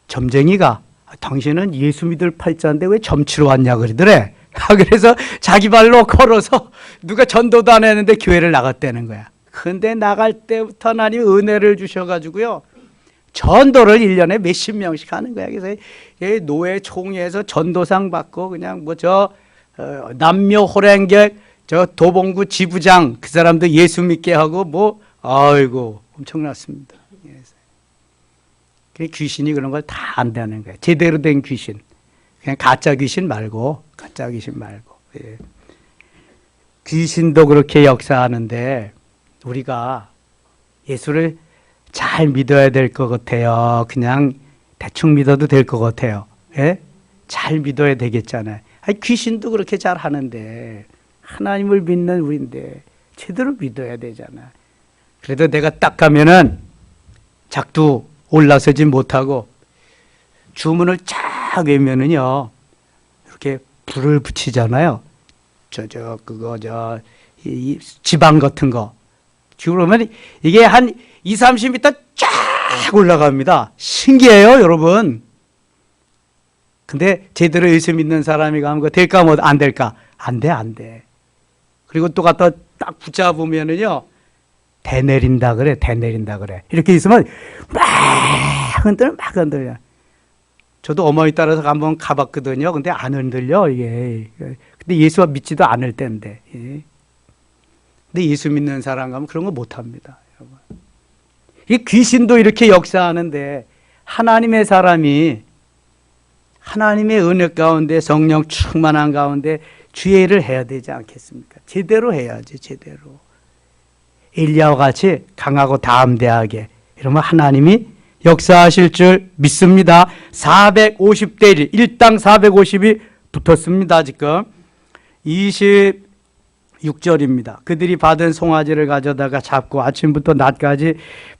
점쟁이가 당신은 예수 믿을 팔자인데 왜 점치러 왔냐 그러더래. 그래서 자기 발로 걸어서 누가 전도도 안 했는데 교회를 나갔다는 거야. 근데 나갈 때부터 하나님 은혜를 주셔가지고요. 전도를 1년에 몇십 명씩 하는 거야. 그래서 노예 총회에서 전도상 받고 그냥 뭐 남묘 호랭객 도봉구 지부장 그 사람도 예수 믿게 하고 뭐 아이고 엄청났습니다. 그래 귀신이 그런 걸 다 안다는 거야. 제대로 된 귀신. 그냥 가짜 귀신 말고. 예. 귀신도 그렇게 역사하는데 우리가 예수를 잘 믿어야 될 것 같아요. 그냥 대충 믿어도 될 것 같아요. 예? 잘 믿어야 되겠잖아요. 아니, 귀신도 그렇게 잘 하는데 하나님을 믿는 우리인데 제대로 믿어야 되잖아. 그래도 내가 딱 가면은 작두 올라서지 못하고 주문을 쫙 외면은요 이렇게 불을 붙이잖아요. 이 지방 같은 거. 그러면 이게 한 20-30m 쫙 올라갑니다. 신기해요, 여러분. 근데 제대로 예수 믿는 사람이 가면 그거 될까 뭐 안 될까? 안 돼. 그리고 또 갖다 딱 붙잡으면은요 대내린다 그래. 이렇게 있으면 막 흔들려. 저도 어머니 따라서 한번 가봤거든요. 근데 안 흔들려, 이게. 근데 예수와 믿지도 않을 때인데. 예. 근데 예수 믿는 사람 가면 그런 거 못 합니다, 여러분. 이 귀신도 이렇게 역사하는데 하나님의 사람이 하나님의 은혜 가운데 성령 충만한 가운데 주의 일을 해야 되지 않겠습니까? 제대로 해야지, 제대로. 엘리야와 같이 강하고 담대하게. 이러면 하나님이 역사하실 줄 믿습니다. 450대 1, 일당 450이 붙었습니다. 지금 26절입니다. 그들이 받은 송아지를 가져다가 잡고 아침부터 낮까지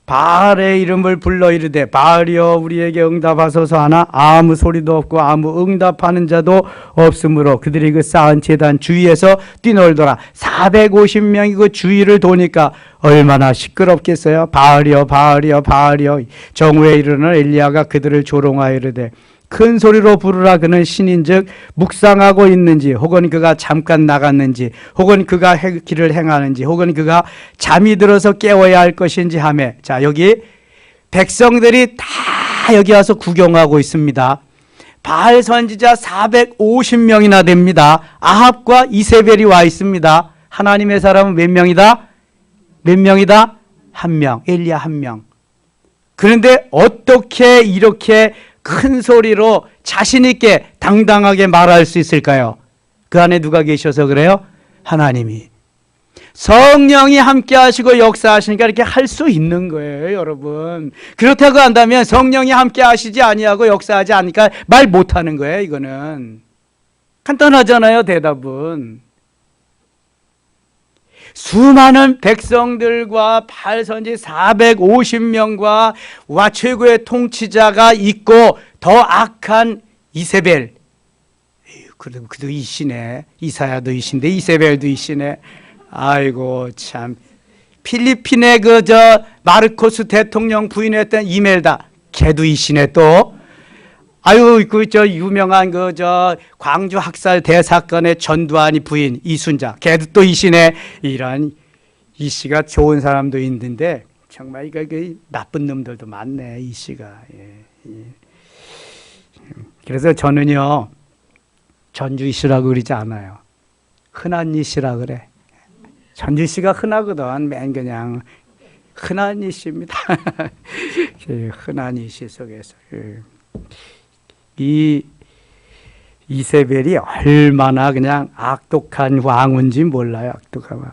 바알의 이름을 불러 이르되 바알이여 우리에게 응답하소서 하나 아무 소리도 없고 아무 응답하는 자도 없으므로 그들이 그 쌓은 제단 주위에서 뛰놀더라. 450명이 그 주위를 도니까 얼마나 시끄럽겠어요. 바알이여 정오에 이르는 엘리야가 그들을 조롱하여 이르되 큰 소리로 부르라. 그는 신인즉 묵상하고 있는지 혹은 그가 잠깐 나갔는지 혹은 그가 길을 행하는지 혹은 그가 잠이 들어서 깨워야 할 것인지 하며. 자, 여기 백성들이 다 여기 와서 구경하고 있습니다. 바알 선지자 450명이나 됩니다. 아합과 이세벨이 와 있습니다. 하나님의 사람은 몇 명이다? 한 명. 엘리야 한 명. 그런데 어떻게 이렇게 큰 소리로 자신 있게 당당하게 말할 수 있을까요? 그 안에 누가 계셔서 그래요? 하나님이. 성령이 함께 하시고 역사하시니까 이렇게 할 수 있는 거예요, 여러분. 그렇다고 한다면 성령이 함께 하시지 아니하고 역사하지 않으니까 말 못하는 거예요, 이거는. 간단하잖아요, 대답은. 수많은 백성들과 바알선지 450명과 와 최고의 통치자가 있고 더 악한 이세벨. 그래도 이시네. 이사야도 이신데 이세벨도 이시네. 아이고 참. 필리핀의 마르코스 대통령 부인했던 이멜다. 걔도 이시네 또. 아유, 유명한 광주 학살 대사건의 전두환이 부인 이순자. 걔도 또 이시네. 이런 이씨가 좋은 사람도 있는데 정말 이거 나쁜 놈들도 많네, 이씨가. 예. 그래서 저는요 전주 이씨라고 그러지 않아요. 흔한 이씨라 그래. 전주 씨가 흔하거든. 맨 그냥 흔한 이씨입니다. 흔한 이씨 속에서 이 이세벨이 얼마나 그냥 악독한 왕인지 몰라요. 악독한 왕.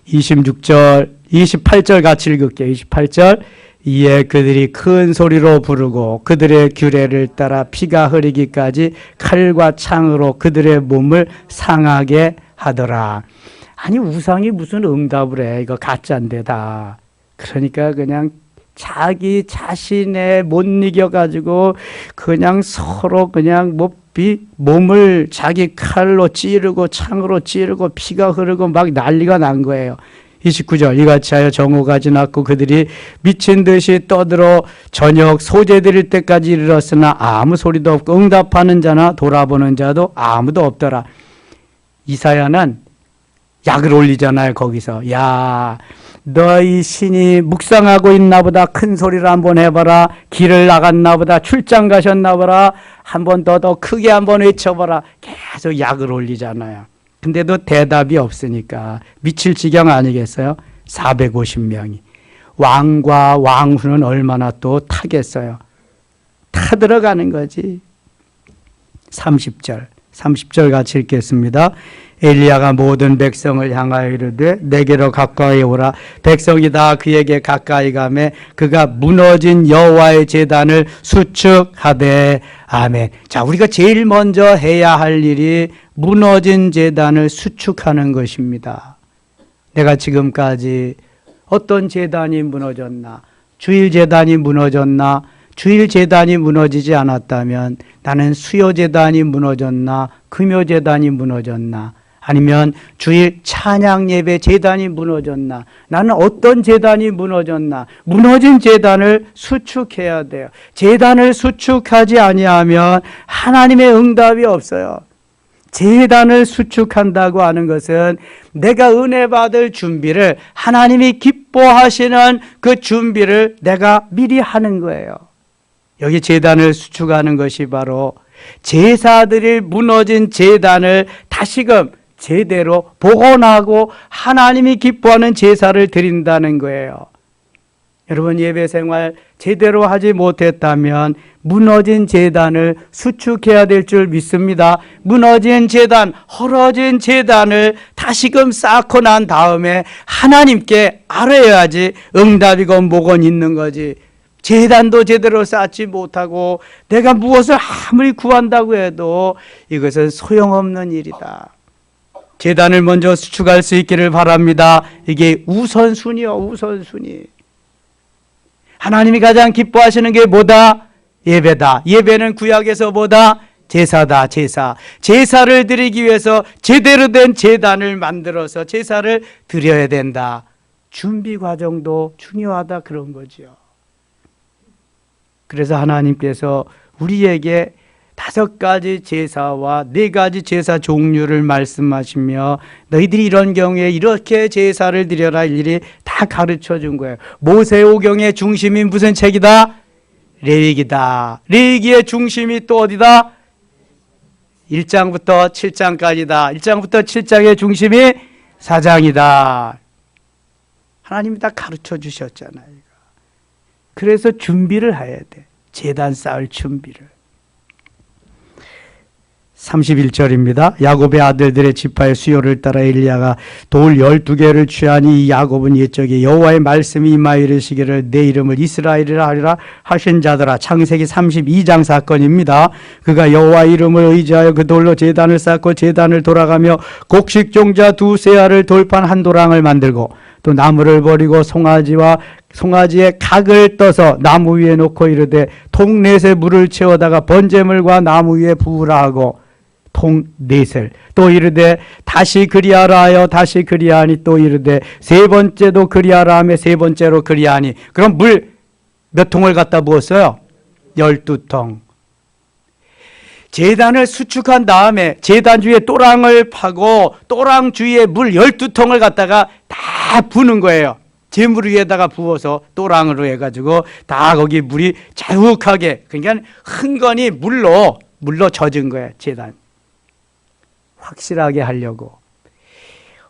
26절, 28절 같이 읽을게요. 28절. 이에 그들이 큰 소리로 부르고 그들의 규례를 따라 피가 흐르기까지 칼과 창으로 그들의 몸을 상하게 하더라. 아니 우상이 무슨 응답을 해. 이거 가짜인데 다. 그러니까 그냥 자기 자신의 못 이겨가지고 그냥 서로 그냥 몸을 자기 칼로 찌르고 창으로 찌르고 피가 흐르고 막 난리가 난 거예요. 29절 이같이 하여 정오까지 났고 그들이 미친 듯이 떠들어 저녁 소재 드릴 때까지 이르렀으나 아무 소리도 없고 응답하는 자나 돌아보는 자도 아무도 없더라. 이사야는 약을 올리잖아요. 거기서 야 너희 신이 묵상하고 있나 보다. 큰 소리를 한번 해봐라. 길을 나갔나 보다. 출장 가셨나 보라. 한 번 더 크게 한번 외쳐봐라. 계속 약을 올리잖아요. 근데도 대답이 없으니까 미칠 지경 아니겠어요? 450명이. 왕과 왕후는 얼마나 또 타겠어요? 타들어가는 거지. 30절 같이 읽겠습니다. 엘리야가 모든 백성을 향하여 이르되 내게로 가까이 오라. 백성이 다 그에게 가까이 가매 그가 무너진 여호와의 제단을 수축하되. 아멘. 자, 우리가 제일 먼저 해야 할 일이 무너진 제단을 수축하는 것입니다. 내가 지금까지 어떤 제단이 무너졌나? 주일 제단이 무너졌나? 주일 제단이 무너지지 않았다면 나는 수요 제단이 무너졌나? 금요 제단이 무너졌나? 아니면 주일 찬양 예배 제단이 무너졌나? 나는 어떤 제단이 무너졌나? 무너진 제단을 수축해야 돼요. 제단을 수축하지 아니하면 하나님의 응답이 없어요. 제단을 수축한다고 하는 것은 내가 은혜 받을 준비를, 하나님이 기뻐하시는 그 준비를 내가 미리 하는 거예요. 여기 제단을 수축하는 것이 바로 제사드릴 무너진 제단을 다시금 제대로 복원하고 하나님이 기뻐하는 제사를 드린다는 거예요. 여러분 예배 생활 제대로 하지 못했다면 무너진 제단을 수축해야 될 줄 믿습니다. 무너진 제단, 헐어진 제단을 다시금 쌓고 난 다음에 하나님께 아뢰어야지 응답이건 뭐건 있는 거지. 제단도 제대로 쌓지 못하고 내가 무엇을 아무리 구한다고 해도 이것은 소용없는 일이다. 제단을 먼저 수축할 수 있기를 바랍니다. 이게 우선순위요, 우선순위. 하나님이 가장 기뻐하시는 게 뭐다? 예배다. 예배는 구약에서 뭐다? 제사다, 제사. 제사를 드리기 위해서 제대로 된 제단을 만들어서 제사를 드려야 된다. 준비 과정도 중요하다 그런 거죠. 그래서 하나님께서 우리에게 5가지 제사와 4가지 제사 종류를 말씀하시며 너희들이 이런 경우에 이렇게 제사를 드려라 일일이 다 가르쳐 준 거예요. 모세오경의 중심이 무슨 책이다? 레위기다. 레위기의 중심이 또 어디다? 1장부터 7장까지다. 1장부터 7장의 중심이 사장이다. 하나님이 다 가르쳐 주셨잖아요. 그래서 준비를 해야 돼. 제단 쌓을 준비를. 31절입니다. 야곱의 아들들의 지파의 수요를 따라 엘리야가 돌 12개를 취하니 야곱은 옛적에 여호와의 말씀이 임하여 이르시기를 내 이름을 이스라엘이라 하리라 하신 자들아. 창세기 32장 사건입니다. 그가 여호와 이름을 의지하여 그 돌로 제단을 쌓고 제단을 돌아가며 곡식종자 2세알을 돌판 한 도랑을 만들고 또 나무를 버리고 송아지의 각을 떠서 나무 위에 놓고 이르되 통 넷에 물을 채워다가 번제물과 나무 위에 부으라 하고 통 넷을 또 이르되 다시 그리하라 하여 다시 그리하니 또 이르되 세 번째도 그리하라 하며 세 번째로 그리하니. 그럼 물 몇 통을 갖다 부었어요? 12통. 제단을 수축한 다음에 제단 주위에 또랑을 파고 또랑 주위에 물 12통을 갖다가 다 부는 거예요. 제물 위에다가 부어서 또랑으로 해가지고 다 거기 물이 자욱하게, 그러니까 흥건히 물로 젖은 거예요. 제단 확실하게 하려고.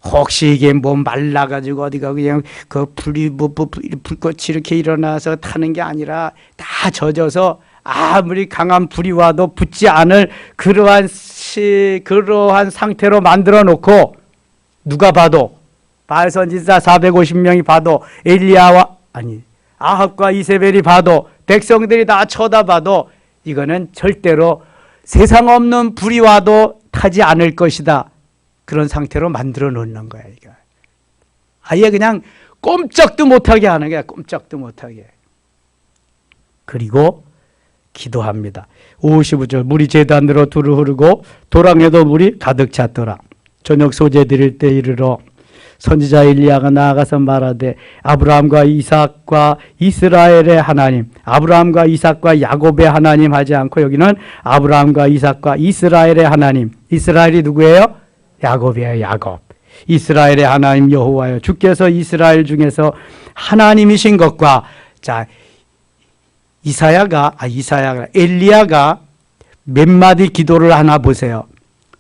혹시 이게 뭐 말라가지고 어디가 그냥 그 불꽃이 이렇게 일어나서 타는 게 아니라 다 젖어서 아무리 강한 불이 와도 붙지 않을 그러한 상태로 만들어 놓고 누가 봐도 바알 선지자 450명이 봐도 아합과 이세벨이 봐도 백성들이 다 쳐다봐도 이거는 절대로 세상 없는 불이 와도 타지 않을 것이다. 그런 상태로 만들어 놓는 거야, 이거. 아예 그냥 꼼짝도 못하게 하는 거야, 꼼짝도 못하게. 그리고 기도합니다. 55절 물이 제단으로 두루 흐르고 도랑에도 물이 가득 찼더라. 저녁 소재 드릴 때 이르러 선지자 엘리야가 나아가서 말하되 아브라함과 이삭과 이스라엘의 하나님, 아브라함과 이삭과 야곱의 하나님 하지 않고 여기는 아브라함과 이삭과 이스라엘의 하나님. 이스라엘이 누구예요? 야곱이에요, 야곱. 이스라엘의 하나님 여호와여, 주께서 이스라엘 중에서 하나님이신 것과, 자, 엘리야가 몇 마디 기도를 하나 보세요.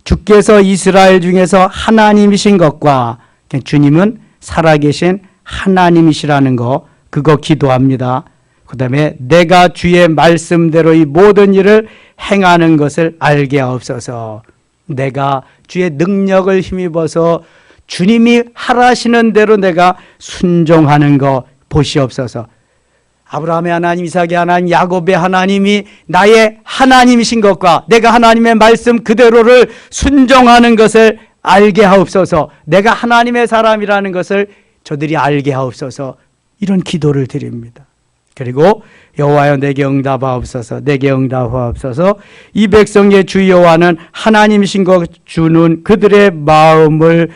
주께서 이스라엘 중에서 하나님이신 것과, 주님은 살아계신 하나님이시라는 거, 그거 기도합니다. 그 다음에 내가 주의 말씀대로 이 모든 일을 행하는 것을 알게 하옵소서. 내가 주의 능력을 힘입어서 주님이 하라시는 대로 내가 순종하는 거 보시옵소서. 아브라함의 하나님, 이삭의 하나님, 야곱의 하나님이 나의 하나님이신 것과 내가 하나님의 말씀 그대로를 순종하는 것을 알게 하옵소서. 내가 하나님의 사람이라는 것을 저들이 알게 하옵소서. 이런 기도를 드립니다. 그리고 여호와여 내게 응답하옵소서. 내게 응답하옵소서. 이 백성의 주 여호와는 하나님이신 것 주는 그들의 마음을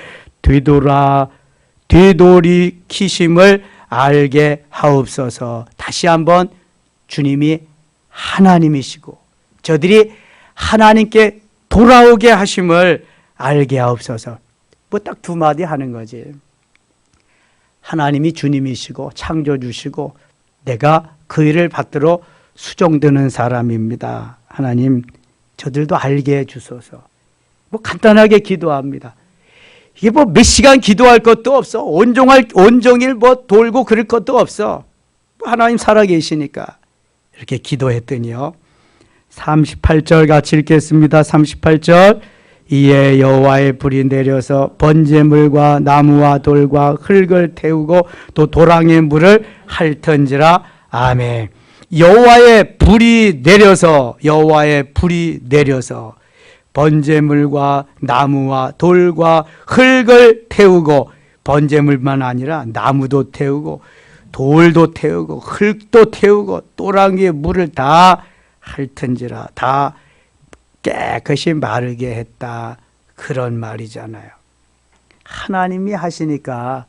되돌이키심을 알게 하옵소서. 다시 한번 주님이 하나님이시고 저들이 하나님께 돌아오게 하심을 알게 하옵소서. 뭐 딱 두 마디 하는 거지. 하나님이 주님이시고 창조주시고 내가 그 일을 받들어 수종드는 사람입니다. 하나님 저들도 알게 해주소서. 뭐 간단하게 기도합니다. 이게 뭐 몇 시간 기도할 것도 없어. 온종일 뭐 돌고 그럴 것도 없어. 하나님 살아계시니까. 이렇게 기도했더니요. 38절 같이 읽겠습니다. 38절. 이에 여호와의 불이 내려서 번제물과 나무와 돌과 흙을 태우고 또 도랑의 물을 핥은지라. 아멘. 여호와의 불이 내려서 번제물과 나무와 돌과 흙을 태우고, 번제물만 아니라 나무도 태우고 돌도 태우고 흙도 태우고 도랑의 물을 다 핥은지라. 다 깨끗이 마르게 했다. 그런 말이잖아요. 하나님이 하시니까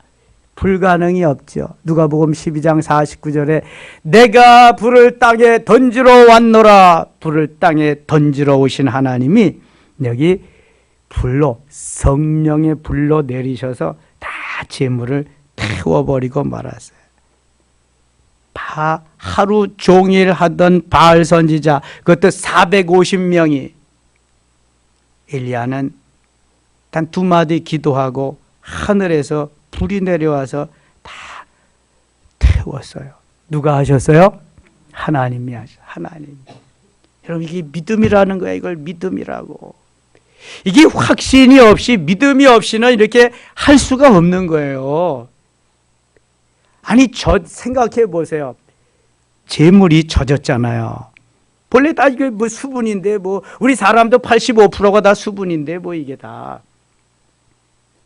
불가능이 없죠. 누가복음 12장 49절에 내가 불을 땅에 던지러 왔노라. 불을 땅에 던지러 오신 하나님이 여기 불로, 성령의 불로 내리셔서 다 재물을 태워버리고 말았어요. 하루 종일 하던 바알 선지자, 그것도 450명이, 엘리야는 단 두 마디 기도하고 하늘에서 불이 내려와서 다 태웠어요. 누가 하셨어요? 하나님이 하셨어요. 하나님. 여러분 이게 믿음이라는 거야. 이걸 믿음이라고. 이게 확신이 없이, 믿음이 없이는 이렇게 할 수가 없는 거예요. 아니 생각해 보세요. 재물이 젖었잖아요. 본래 다 이게 뭐 수분인데, 뭐 우리 사람도 85%가 다 수분인데 뭐 이게 다.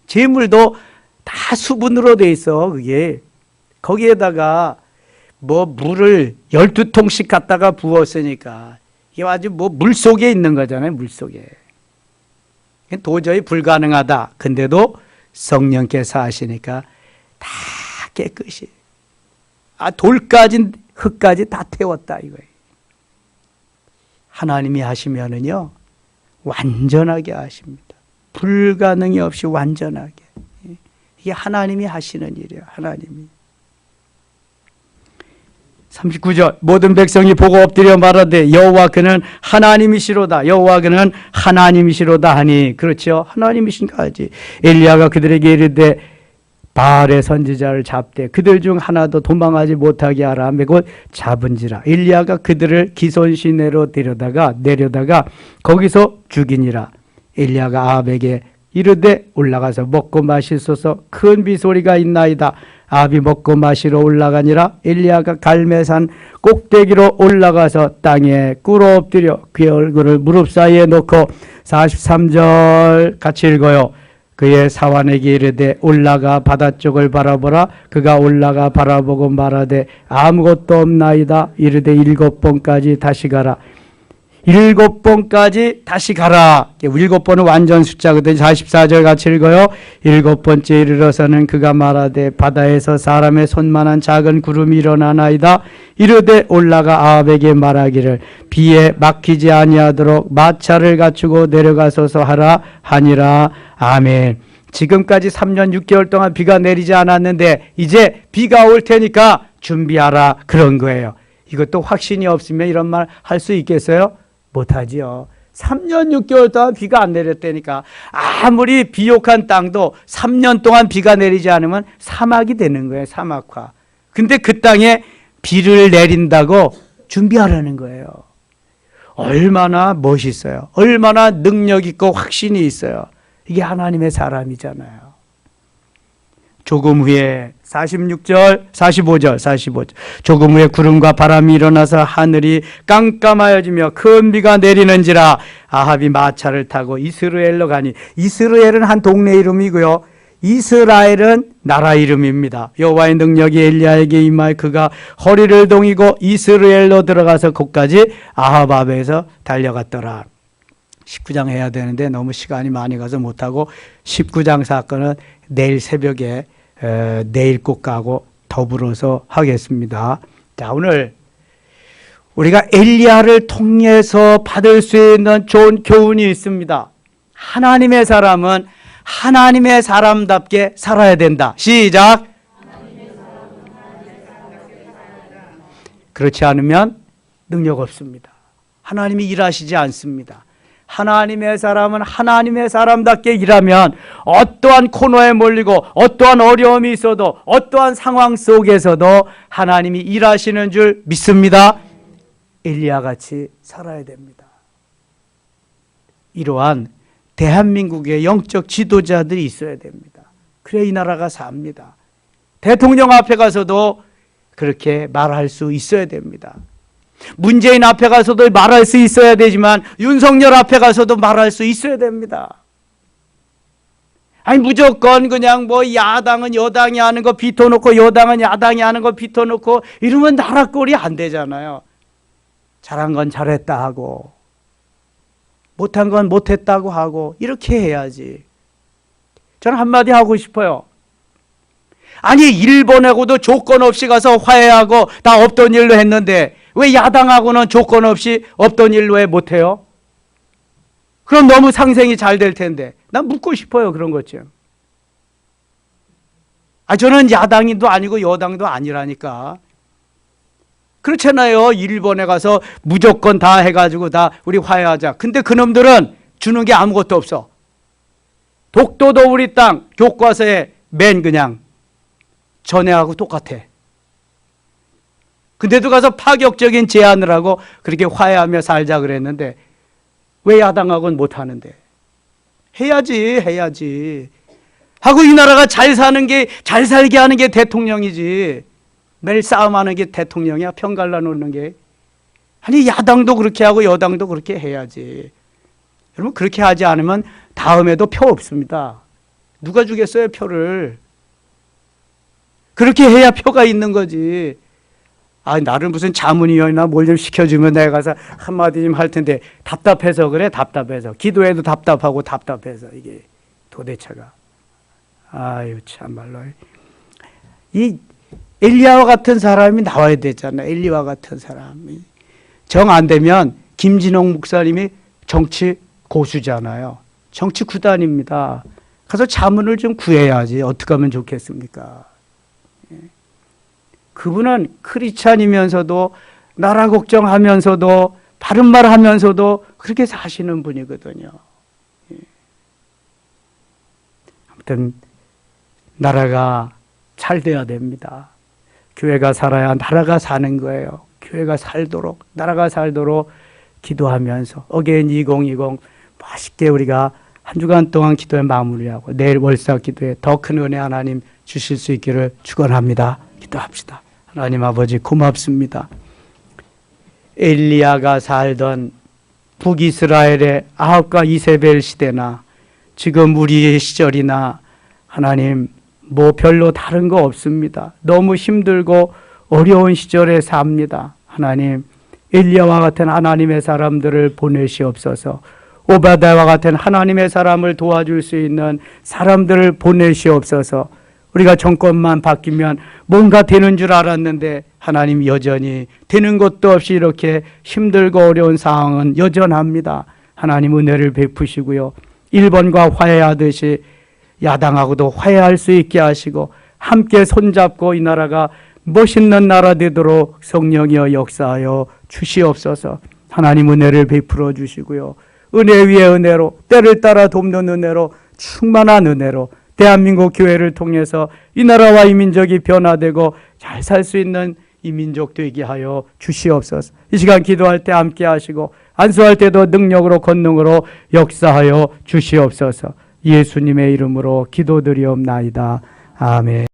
재물도 다 수분으로 돼 있어. 그게 거기에다가 뭐 물을 12통씩 갖다가 부었으니까 이게 아주 뭐 물 속에 있는 거잖아요. 물 속에. 도저히 불가능하다. 근데도 성령께서 하시니까 다 깨끗이, 돌까지 흙까지 다 태웠다 이거예요. 하나님이 하시면은요 완전하게 하십니다. 불가능이 없이 완전하게. 이게 하나님이 하시는 일이에요. 하나님이. 39절 모든 백성이 보고 엎드려 말하되 여호와 그는 하나님이시로다. 여호와 그는 하나님이시로다 하니. 그렇죠. 하나님이신가 하지. 엘리야가 그들에게 이르되 바알의 선지자를 잡되 그들 중 하나도 도망하지 못하게 하라. 곧 잡은지라. 엘리야가 그들을 기손 시내로 내려다가 거기서 죽이니라. 엘리야가 아합에게 이르되 올라가서 먹고 마시소서. 큰 비소리가 있나이다. 아합이 먹고 마시러 올라가니라. 엘리야가 갈매산 꼭대기로 올라가서 땅에 꿇어 엎드려 그의 얼굴을 무릎 사이에 놓고 43절 같이 읽어요. 그의 사환에게 이르되 올라가 바다 쪽을 바라보라. 그가 올라가 바라보고 말하되 아무것도 없나이다. 이르되 7번까지 다시 가라. 7번까지 다시 가라. 7번은 완전 숫자거든요. 44절 같이 읽어요. 7번째 이르러서는 그가 말하되 바다에서 사람의 손만한 작은 구름이 일어나나이다. 이르되 올라가 아합에게 말하기를 비에 막히지 아니하도록 마차를 갖추고 내려가소서 하라 하니라. 아멘. 지금까지 3년 6개월 동안 비가 내리지 않았는데 이제 비가 올 테니까 준비하라 그런 거예요. 이것도 확신이 없으면 이런 말 할 수 있겠어요? 못하지요. 3년 6개월 동안 비가 안 내렸다니까. 아무리 비옥한 땅도 3년 동안 비가 내리지 않으면 사막이 되는 거예요. 사막화. 근데 그 땅에 비를 내린다고 준비하라는 거예요. 얼마나 멋있어요. 얼마나 능력 있고 확신이 있어요. 이게 하나님의 사람이잖아요. 조금 후에 45절 조금 후에 구름과 바람이 일어나서 하늘이 깜깜하여지며 큰 비가 내리는지라. 아합이 마차를 타고 이스라엘로 가니. 이스라엘은 한 동네 이름이고요. 이스라엘은 나라 이름입니다. 여호와의 능력이 엘리야에게 임하여 그가 허리를 동이고 이스라엘로 들어가서 곧까지 아합 앞에서 달려갔더라. 19장 해야 되는데 너무 시간이 많이 가서 못하고 19장 사건은 내일 새벽에 내일 꼭 가고 더불어서 하겠습니다. 자, 오늘 우리가 엘리야를 통해서 받을 수 있는 좋은 교훈이 있습니다. 하나님의 사람은 하나님의 사람답게 살아야 된다. 시작. 그렇지 않으면 능력 없습니다. 하나님이 일하시지 않습니다. 하나님의 사람은 하나님의 사람답게 일하면 어떠한 코너에 몰리고 어떠한 어려움이 있어도 어떠한 상황 속에서도 하나님이 일하시는 줄 믿습니다. 엘리야같이 살아야 됩니다. 이러한 대한민국의 영적 지도자들이 있어야 됩니다. 그래야 이 나라가 삽니다. 대통령 앞에 가서도 그렇게 말할 수 있어야 됩니다. 문재인 앞에 가서도 말할 수 있어야 되지만 윤석열 앞에 가서도 말할 수 있어야 됩니다. 아니 무조건 그냥 뭐 야당은 여당이 하는 거 비토놓고 여당은 야당이 하는 거 비토놓고 이러면 나라 꼴이 안 되잖아요. 잘한 건 잘했다 하고 못한 건 못했다고 하고 이렇게 해야지. 저는 한마디 하고 싶어요. 아니 일본하고도 조건 없이 가서 화해하고 다 없던 일로 했는데 왜 야당하고는 조건 없이 없던 일로 해 못해요? 그럼 너무 상생이 잘 될 텐데. 난 묻고 싶어요. 그런 것 좀. 저는 야당도 아니고 여당도 아니라니까. 그렇잖아요. 일본에 가서 무조건 다 해가지고 다 우리 화해하자. 근데 그놈들은 주는 게 아무것도 없어. 독도도 우리 땅 교과서에 맨 그냥 전해하고 똑같아. 근데도 가서 파격적인 제안을 하고 그렇게 화해하며 살자 그랬는데 왜 야당하고는 못하는데? 해야지. 하고 이 나라가 잘 사는 게, 잘 살게 하는 게 대통령이지. 매일 싸움하는 게 대통령이야. 편 갈라놓는 게. 아니 야당도 그렇게 하고 여당도 그렇게 해야지. 여러분 그렇게 하지 않으면 다음에도 표 없습니다. 누가 주겠어요 표를. 그렇게 해야 표가 있는 거지. 나를 무슨 자문위원이나 뭘 좀 시켜주면 내가 가서 한마디 좀 할 텐데 답답해서 그래. 답답해서. 기도해도 답답하고 답답해서 이게 도대체가. 아유 참말로. 이 엘리야와 같은 사람이 나와야 되잖아. 엘리야와 같은 사람이. 정 안 되면 김진홍 목사님이 정치 고수잖아요. 정치 구단입니다. 가서 자문을 좀 구해야지. 어떻게 하면 좋겠습니까? 그분은 크리스찬이면서도 나라 걱정하면서도 바른 말 하면서도 그렇게 사시는 분이거든요. 아무튼 나라가 잘 돼야 됩니다. 교회가 살아야 나라가 사는 거예요. 교회가 살도록, 나라가 살도록 기도하면서 어게인 2020 맛있게 우리가 한 주간 동안 기도에 마무리하고 내일 월사 기도에 더 큰 은혜 하나님 주실 수 있기를 축원합니다. 기도합시다. 하나님 아버지 고맙습니다. 엘리야가 살던 북이스라엘의 아합과 이세벨 시대나 지금 우리의 시절이나 하나님 뭐 별로 다른 거 없습니다. 너무 힘들고 어려운 시절에 삽니다. 하나님 엘리야와 같은 하나님의 사람들을 보내시옵소서. 오바댜와 같은 하나님의 사람을 도와줄 수 있는 사람들을 보내시옵소서. 우리가 정권만 바뀌면 뭔가 되는 줄 알았는데 하나님 여전히 되는 것도 없이 이렇게 힘들고 어려운 상황은 여전합니다. 하나님 은혜를 베푸시고요. 일본과 화해하듯이 야당하고도 화해할 수 있게 하시고 함께 손잡고 이 나라가 멋있는 나라 되도록 성령이여 역사하여 주시옵소서. 하나님 은혜를 베풀어 주시고요. 은혜 위에 은혜로 때를 따라 돕는 은혜로 충만한 은혜로 대한민국 교회를 통해서 이 나라와 이 민족이 변화되고 잘 살 수 있는 이 민족 되게 하여 주시옵소서. 이 시간 기도할 때 함께 하시고 안수할 때도 능력으로 권능으로 역사하여 주시옵소서. 예수님의 이름으로 기도드리옵나이다. 아멘.